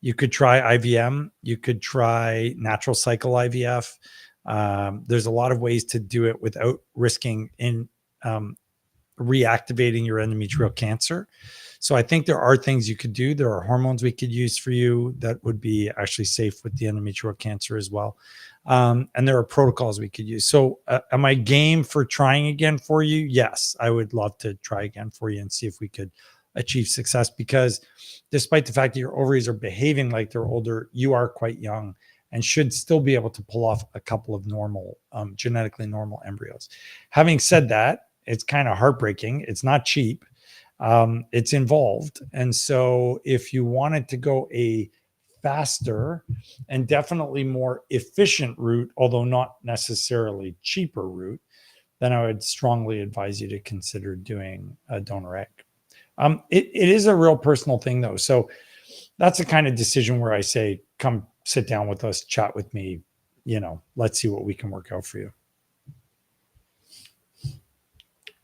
You could try IVM. You could try natural cycle IVF. There's a lot of ways to do it without risking in reactivating your endometrial cancer. So I think there are things you could do. There are hormones we could use for you that would be actually safe with the endometrial cancer as well. And there are protocols we could use. So am I game for trying again for you? Yes, I would love to try again for you and see if we could achieve success, because despite the fact that your ovaries are behaving like they're older, you are quite young and should still be able to pull off a couple of normal, genetically normal embryos. Having said that, it's kind of heartbreaking. It's not cheap. It's involved. And so if you wanted to go a faster and definitely more efficient route, although not necessarily cheaper route, then I would strongly advise you to consider doing a donor egg. It is a real personal thing though. So that's the kind of decision where I say, come sit down with us, chat with me, let's see what we can work out for you.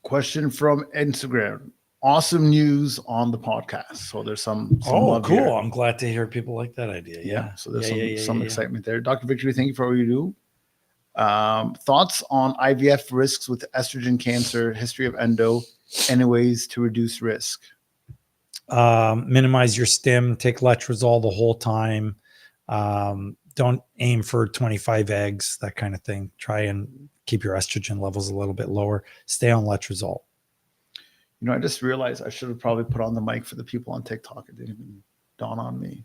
Question from Instagram. Awesome news on the podcast. So there's some cool. Here. I'm glad to hear people like that idea. Yeah. So there's some excitement there. Dr. Victory, thank you for all you do. Thoughts on IVF risks with estrogen cancer, history of endo, any ways to reduce risk? Minimize your stim, take letrozole the whole time. Don't aim for 25 eggs, that kind of thing. Try and keep your estrogen levels a little bit lower. Stay on letrozole. You know, I just realized I should have probably put on the mic for the people on TikTok. It didn't even dawn on me.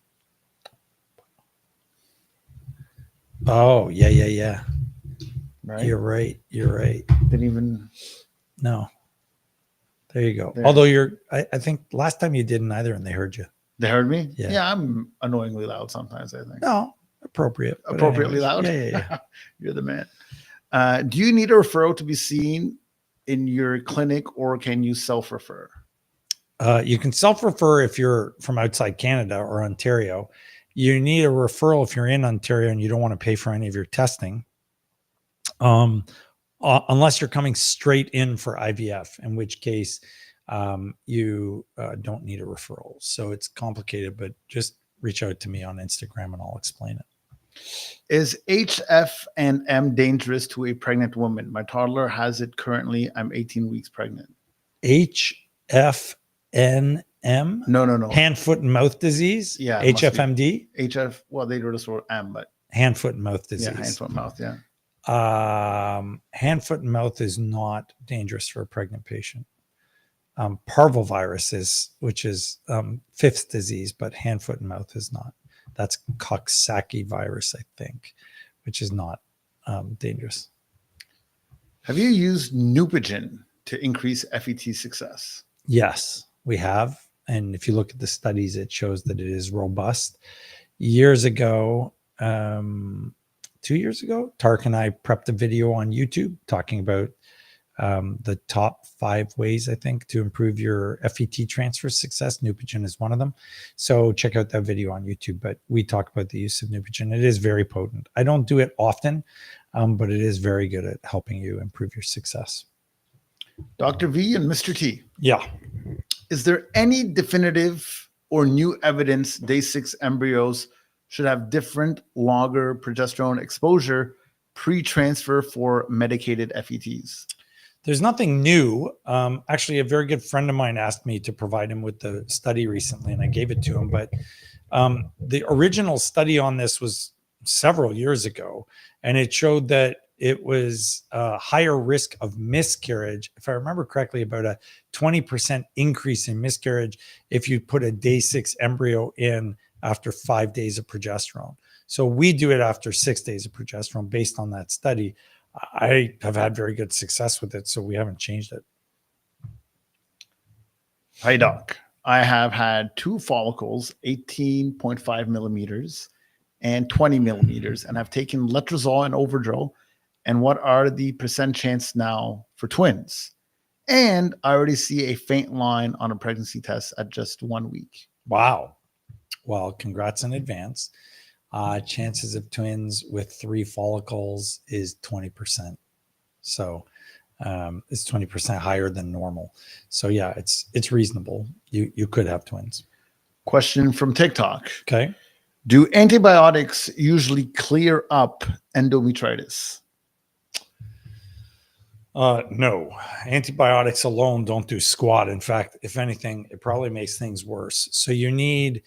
Oh, yeah. Right? You're right. Didn't even. No. There you go. There. Although I think last time you didn't either and they heard you. They heard me? Yeah. Yeah, I'm annoyingly loud sometimes, I think. No, appropriate. but Appropriately anyways. loud? Yeah. You're the man. Do you need a referral to be seen in your clinic, or can you self-refer? You can self-refer if you're from outside Canada or Ontario. You need a referral if you're in Ontario and you don't want to pay for any of your testing. Unless you're coming straight in for IVF, in which case you don't need a referral. So it's complicated, but just reach out to me on Instagram and I'll explain it. Is HF and M dangerous to a pregnant woman? My toddler has it currently. I'm 18 weeks pregnant. HFNM? No. Hand, foot, and mouth disease? Yeah. it must be. HFMD? HF, well, they wrote us for M, but Hand, foot, and mouth disease. yeah, hand, foot, mouth, yeah. Hand, foot, and mouth is not dangerous for a pregnant patient. Parvovirus is, which is fifth disease, but hand, foot, and mouth is not. That's Coxsackie virus, I think, which is not dangerous. Have you used Neupogen to increase FET success? Yes, we have. And if you look at the studies, it shows that it is robust. Years ago, 2 years ago, Tark and I prepped a video on YouTube talking about the top 5 ways, I think, to improve your FET transfer success. Neupogen is one of them. So check out that video on YouTube. But we talk about the use of Neupogen. It is very potent. I don't do it often, but it is very good at helping you improve your success. Dr. V and Mr. T. Yeah. Is there any definitive or new evidence day 6 embryos should have different, longer progesterone exposure pre-transfer for medicated FETs? There's nothing new. Actually, a very good friend of mine asked me to provide him with the study recently, and I gave it to him. But the original study on this was several years ago, and it showed that it was a higher risk of miscarriage. If I remember correctly, about a 20% increase in miscarriage if you put a day 6 embryo in after 5 days of progesterone. So we do it after 6 days of progesterone based on that study. I have had very good success with it, so we haven't changed it. Hi, Doc. I have had 2 follicles, 18.5 millimeters and 20 millimeters, and I've taken letrozole and Overdrol. And what are the % chance now for twins? And I already see a faint line on a pregnancy test at just 1 week. Wow. Well, congrats in advance. Chances of twins with 3 follicles is 20%. So it's 20% higher than normal. So yeah, it's reasonable. You could have twins. Question from TikTok. Okay. Do antibiotics usually clear up endometritis? No, antibiotics alone don't do squat. In fact, if anything, it probably makes things worse. So you need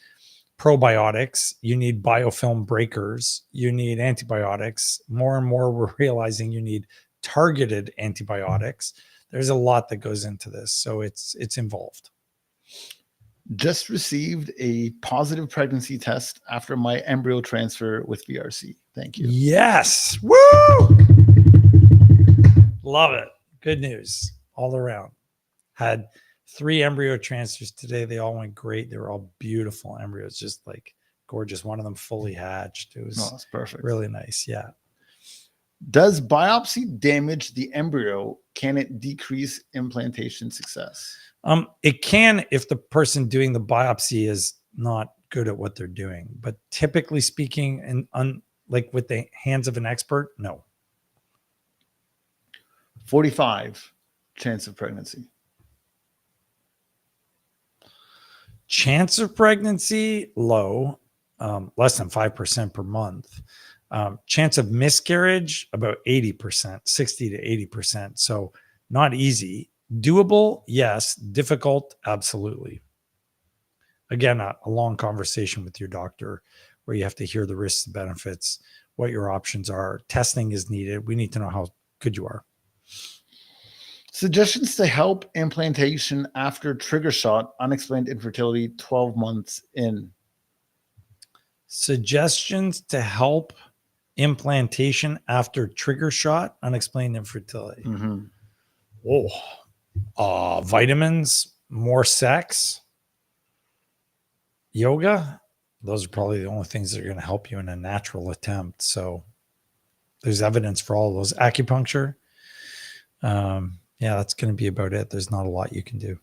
probiotics, you need biofilm breakers, you need antibiotics. More and more, we're realizing you need targeted antibiotics. There's a lot that goes into this, so it's involved. Just received a positive pregnancy test after my embryo transfer with VRC. Thank you. Yes. Woo! Love it. Good news all around. Had 3 embryo transfers today. They all went great. They were all beautiful embryos, just like gorgeous. One of them fully hatched. It was that's perfect. Really nice. Yeah. Does biopsy damage the embryo? Can it decrease implantation success? It can if the person doing the biopsy is not good at what they're doing. But typically speaking, and like with the hands of an expert, no. 45 chance of pregnancy. Chance of pregnancy, low, less than 5% per month. Chance of miscarriage, about 80%, 60 to 80%. So not easy. Doable, yes. Difficult, absolutely. Again, a long conversation with your doctor where you have to hear the risks and benefits, what your options are. Testing is needed. We need to know how good you are. Suggestions to help implantation after trigger shot, unexplained infertility, 12 months in. Suggestions to help implantation after trigger shot, unexplained infertility. Mm-hmm. Vitamins, more sex, yoga. Those are probably the only things that are going to help you in a natural attempt. So there's evidence for all of those. Acupuncture. Yeah, that's going to be about it. There's not a lot you can do.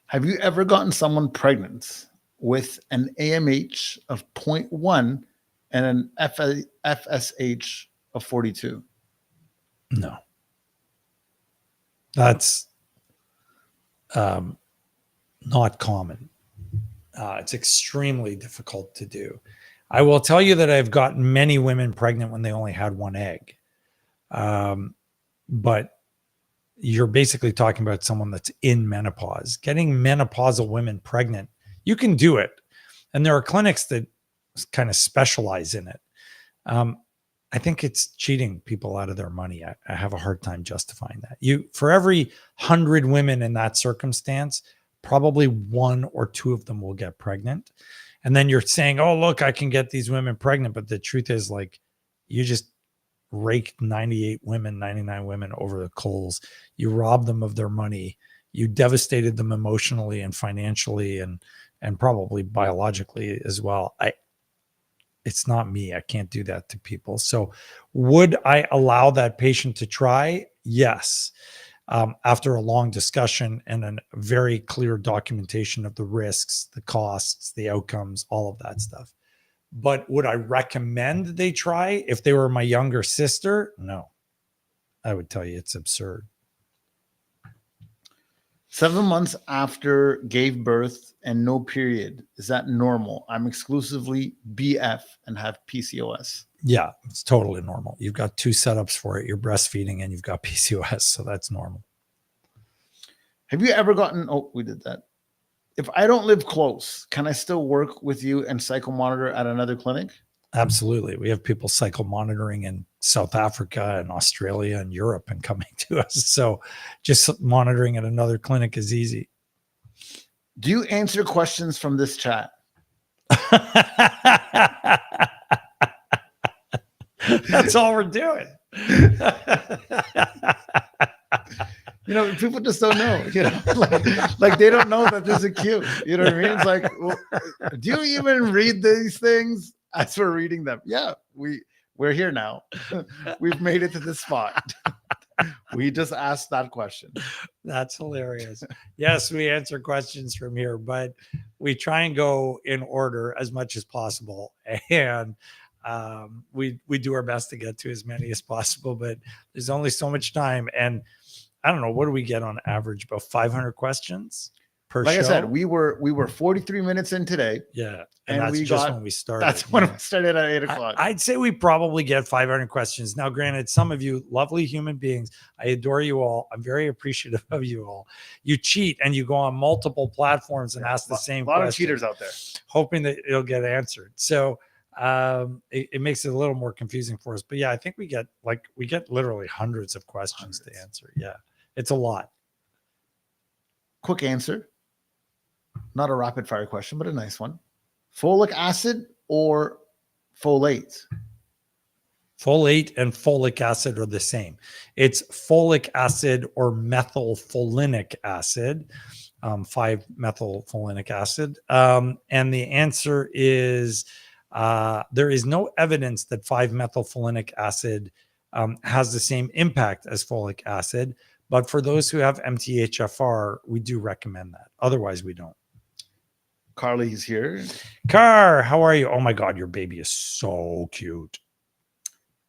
Have you ever gotten someone pregnant with an AMH of 0.1 and an FSH of 42? No. That's not common. It's extremely difficult to do. I will tell you that I've gotten many women pregnant when they only had one egg. But you're basically talking about someone that's in menopause. Getting menopausal women pregnant, you can do it. And there are clinics that kind of specialize in it. I think it's cheating people out of their money. I have a hard time justifying that. For every 100 women in that circumstance, probably 1 or 2 of them will get pregnant. And then you're saying, oh, look, I can get these women pregnant. But the truth is, like, you just raked 98 women, 99 women over the coals. You robbed them of their money. You devastated them emotionally and financially and probably biologically as well. It's not me. I can't do that to people. So would I allow that patient to try? Yes. After a long discussion and a very clear documentation of the risks, the costs, the outcomes, all of that stuff. But would I recommend they try if they were my younger sister? No. I would tell you it's absurd. 7 months after gave birth and no period. Is that normal? I'm exclusively BF and have PCOS. Yeah, it's totally normal. You've got 2 setups for it. You're breastfeeding and you've got PCOS, so that's normal. Have you ever gotten, we did that. If I don't live close, can I still work with you and cycle monitor at another clinic? Absolutely. We have people cycle monitoring in South Africa and Australia and Europe and coming to us. So just monitoring at another clinic is easy. Do you answer questions from this chat? That's all we're doing. People just don't know, like they don't know that there's a queue. You know what I mean? It's like, well, do you even read these things as we're reading them? Yeah, we're here now. We've made it to this spot. We just asked that question. That's hilarious. Yes, we answer questions from here, but we try and go in order as much as possible. And we do our best to get to as many as possible, but there's only so much time. And I don't know, what do we get on average? About 500 questions per show? Like I said, we were 43 minutes in today. Yeah. And that's just when we started. That's when we started at 8 o'clock. I'd say we probably get 500 questions. Now, granted, some of you lovely human beings, I adore you all. I'm very appreciative of you all. You cheat and you go on multiple platforms and ask the same question. A lot of cheaters out there. Hoping that it'll get answered. So it makes it a little more confusing for us. But yeah, I think we get literally hundreds of questions to answer. Yeah, it's a lot. Quick answer. Not a rapid fire question, but a nice one. Folic acid or folate? Folate and folic acid are the same. It's folic acid or methylfolinic acid, 5-methylfolinic acid. And the answer is there is no evidence that 5-methylfolinic acid has the same impact as folic acid. But for those who have MTHFR, we do recommend that. Otherwise, we don't. Carly's here. Car, how are you? Oh my God, your baby is so cute.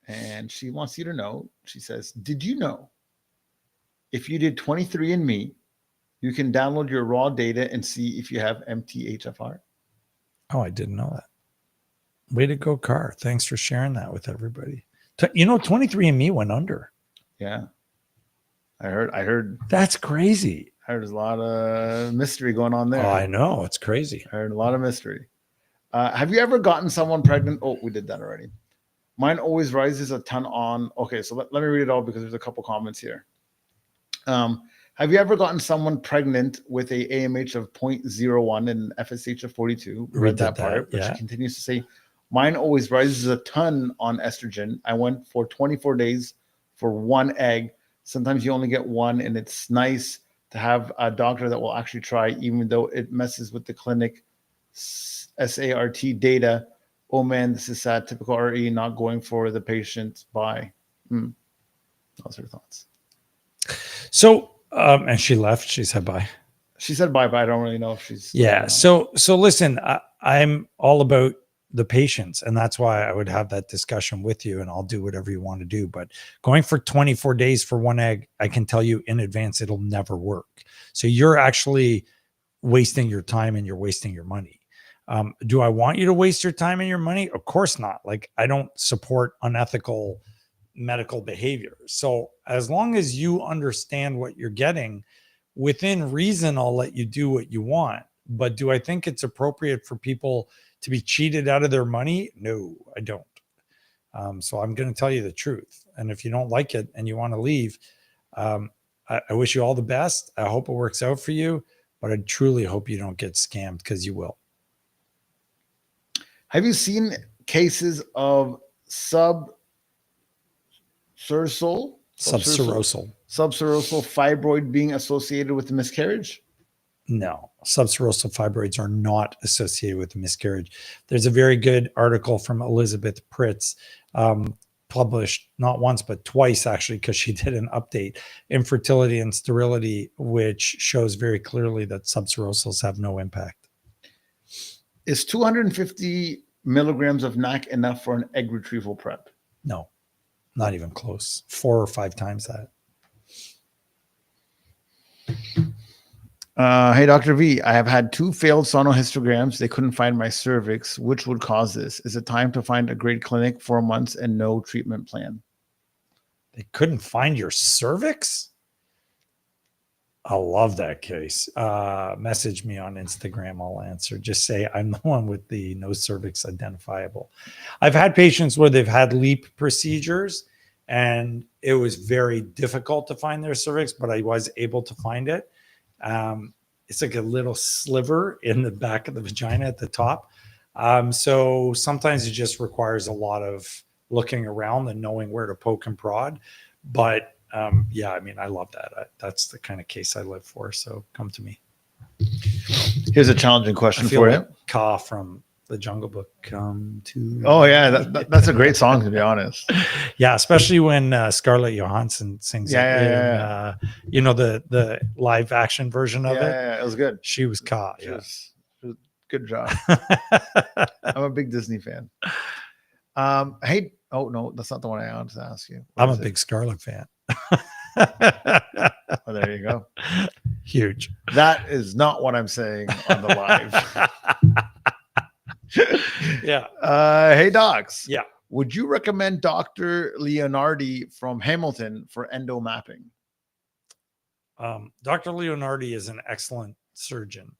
And she wants you to know, she says, did you know if you did 23andMe, you can download your raw data and see if you have MTHFR? Oh, I didn't know that. Way to go, Car. Thanks for sharing that with everybody. 23andMe went under. Yeah. I heard. That's crazy. I heard there's a lot of mystery going on there. Oh, I know. It's crazy. I heard a lot of mystery. Have you ever gotten someone pregnant? Oh, we did that already. Mine always rises a ton on. Okay, so let me read it all because there's a couple comments here. Have you ever gotten someone pregnant with a AMH of 0.01 and FSH of 42? We read that part, but yeah. she continues to say, mine always rises a ton on estrogen. I went for 24 days for one egg. Sometimes you only get one, and it's nice to have a doctor that will actually try, even though it messes with the clinic SART data. Oh man, this is sad. Typical RE not going for the patient. Bye. Those are her thoughts. So, and she left. She said bye. She said bye, but I don't really know if she's. Yeah. So listen, I'm all about the patients, and that's why I would have that discussion with you, and I'll do whatever you want to do. But going for 24 days for one egg, I can tell you in advance, it'll never work. So you're actually wasting your time and you're wasting your money. Do I want you to waste your time and your money? Of course not. Like, I don't support unethical medical behavior. So as long as you understand what you're getting within reason, I'll let you do what you want. But do I think it's appropriate for people to be cheated out of their money? No, I don't. So I'm going to tell you the truth. And if you don't like it and you want to leave, I wish you all the best. I hope it works out for you, but I truly hope you don't get scammed, because you will. Have you seen cases of subserosal fibroid being associated with the miscarriage? No, subserosal fibroids are not associated with miscarriage. There's a very good article from Elizabeth Pritz, published not once, but twice, actually, because she did an update in Fertility and Sterility, which shows very clearly that subserosals have no impact. Is 250 milligrams of NAC enough for an egg retrieval prep? No, not even close. 4 or 5 times that. Hey, Dr. V, I have had 2 failed sonohistograms. They couldn't find my cervix. Which would cause this? Is it time to find a great clinic, 4 months, and no treatment plan? They couldn't find your cervix? I love that case. Message me on Instagram. I'll answer. Just say I'm the one with the no cervix identifiable. I've had patients where they've had LEAP procedures and it was very difficult to find their cervix, but I was able to find it. It's like a little sliver in the back of the vagina at the top. So sometimes it just requires a lot of looking around and knowing where to poke and prod. But yeah, I mean, I love that. That's the kind of case I live for. So come to me. Here's a challenging question for you. Ka from the Jungle Book. Come to. Oh yeah, that's a great song, to be honest. Yeah, especially when Scarlett Johansson sings it. You know, the live action version of it. Yeah, it was good. She was Ka. She was good job. I'm a big Disney fan. Hey, oh no, that's not the one I wanted to ask you. I'm a big Scarlett fan. Oh, there you go. Huge. That is not what I'm saying on the live. Yeah. Hey, docs. Yeah. Would you recommend Dr. Leonardi from Hamilton for endo mapping? Dr. Leonardi is an excellent surgeon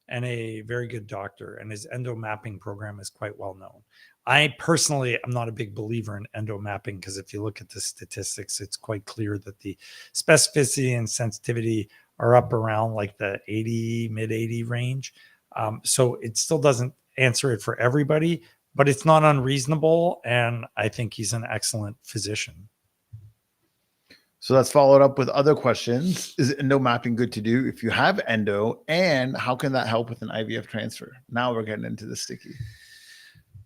and a very good doctor, and his endo mapping program is quite well known. I personally am not a big believer in endo mapping because if you look at the statistics, it's quite clear that the specificity and sensitivity are up around like the 80, mid 80 range. So it still doesn't answer it for everybody, but it's not unreasonable. And I think he's an excellent physician. So that's followed up with other questions. Is endo mapping good to do if you have endo? And how can that help with an IVF transfer? Now we're getting into the sticky.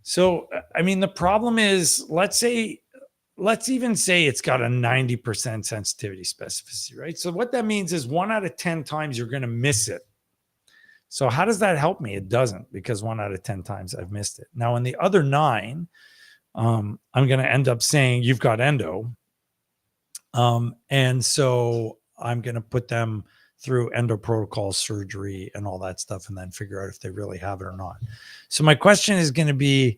So, I mean, the problem is, let's even say it's got a 90% sensitivity specificity, right? So what that means is 1 out of 10 times you're going to miss it. So how does that help me? It doesn't, because 1 out of 10 times I've missed it. Now in the other 9, I'm going to end up saying you've got endo. And so I'm going to put them through endo protocol surgery and all that stuff, and then figure out if they really have it or not. So my question is going to be,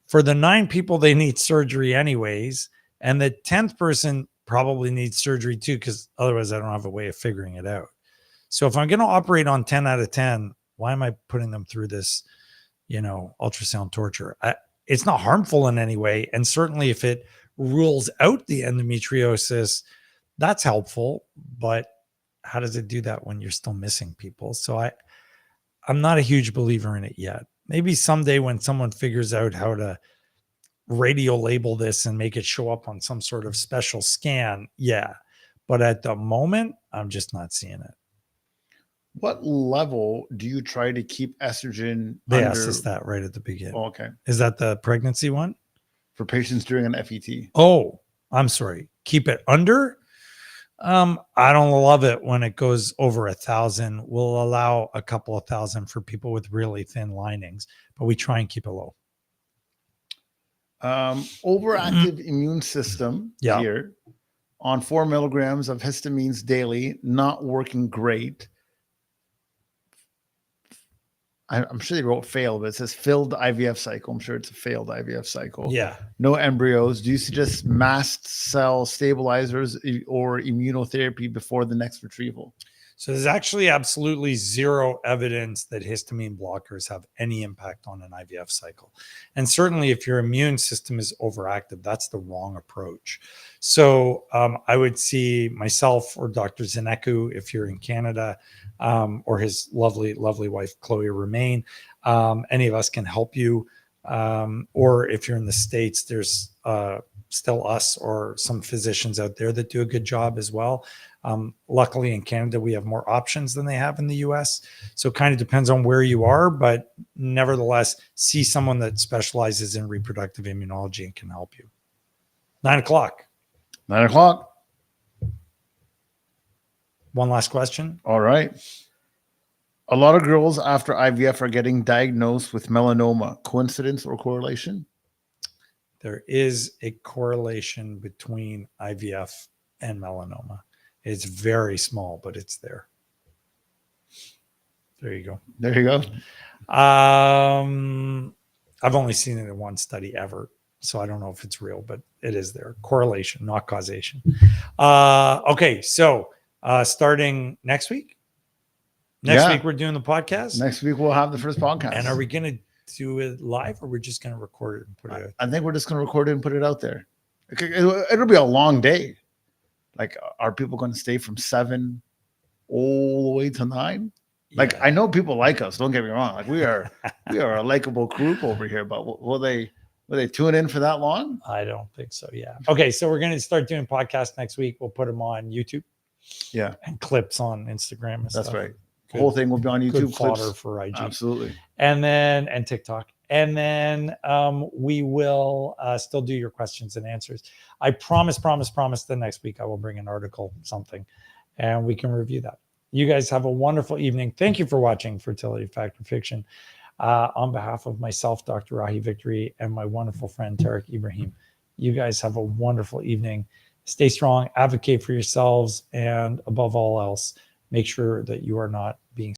for the 9 people, they need surgery anyways. And the 10th person probably needs surgery too, because otherwise I don't have a way of figuring it out. So if I'm going to operate on 10 out of 10, why am I putting them through this, ultrasound torture. It's not harmful in any way. And certainly if it rules out the endometriosis, that's helpful. But how does it do that when you're still missing people? So I'm not a huge believer in it yet. Maybe someday when someone figures out how to radio label this and make it show up on some sort of special scan. Yeah. But at the moment, I'm just not seeing it. What level do you try to keep estrogen They under? asked us that right at the beginning. Oh, okay. Is that the pregnancy one? For patients during an FET. Oh, I'm sorry. Keep it under? I don't love it when it goes over 1,000. We'll allow a couple of thousand for people with really thin linings, but we try and keep it low. Overactive immune system here on 4 milligrams of histamines daily, not working great. I'm sure they wrote fail, but it says failed IVF cycle. I'm sure it's a failed IVF cycle. Yeah. No embryos. Do you suggest mast cell stabilizers or immunotherapy before the next retrieval? So there's actually absolutely zero evidence that histamine blockers have any impact on an IVF cycle. And certainly if your immune system is overactive, that's the wrong approach. So I would see myself or Dr. Zaneku, if you're in Canada, or his lovely, lovely wife, Chloe Remain. Any of us can help you. Or if you're in the States, there's still us or some physicians out there that do a good job as well. Luckily in Canada, we have more options than they have in the US. So it kind of depends on where you are, but nevertheless, see someone that specializes in reproductive immunology and can help you. 9 o'clock. 9 o'clock. One last question. All right. A lot of girls after IVF are getting diagnosed with melanoma. Coincidence or correlation? There is a correlation between IVF and melanoma. It's very small, but it's there. There you go. There you go. I've only seen it in one study ever, so I don't know if it's real, but it is there. Correlation, not causation. Okay, so starting next week? Next week we're doing the podcast? Next week we'll have the first podcast. And are we going to do it live or we're just going to record it and put it out? I think we're just going to record it and put it out there. It'll be a long day. Like, are people going to stay from 7 all the way to 9? Like, I know people like us. Don't get me wrong. Like, we are a likable group over here. But will they tune in for that long? I don't think so. Yeah. Okay, so we're going to start doing podcasts next week. We'll put them on YouTube. Yeah. And clips on Instagram. And That's stuff. right. The whole thing will be on YouTube. Good fodder for IG. Absolutely. And TikTok. And then we will still do your questions and answers. I promise that next week I will bring an article, something, and we can review that. You guys have a wonderful evening. Thank you for watching Fertility Fact or Fiction. On behalf of myself, Dr. Rahi Victory, and my wonderful friend, Tarek Ibrahim, you guys have a wonderful evening. Stay strong, advocate for yourselves, and above all else, make sure that you are not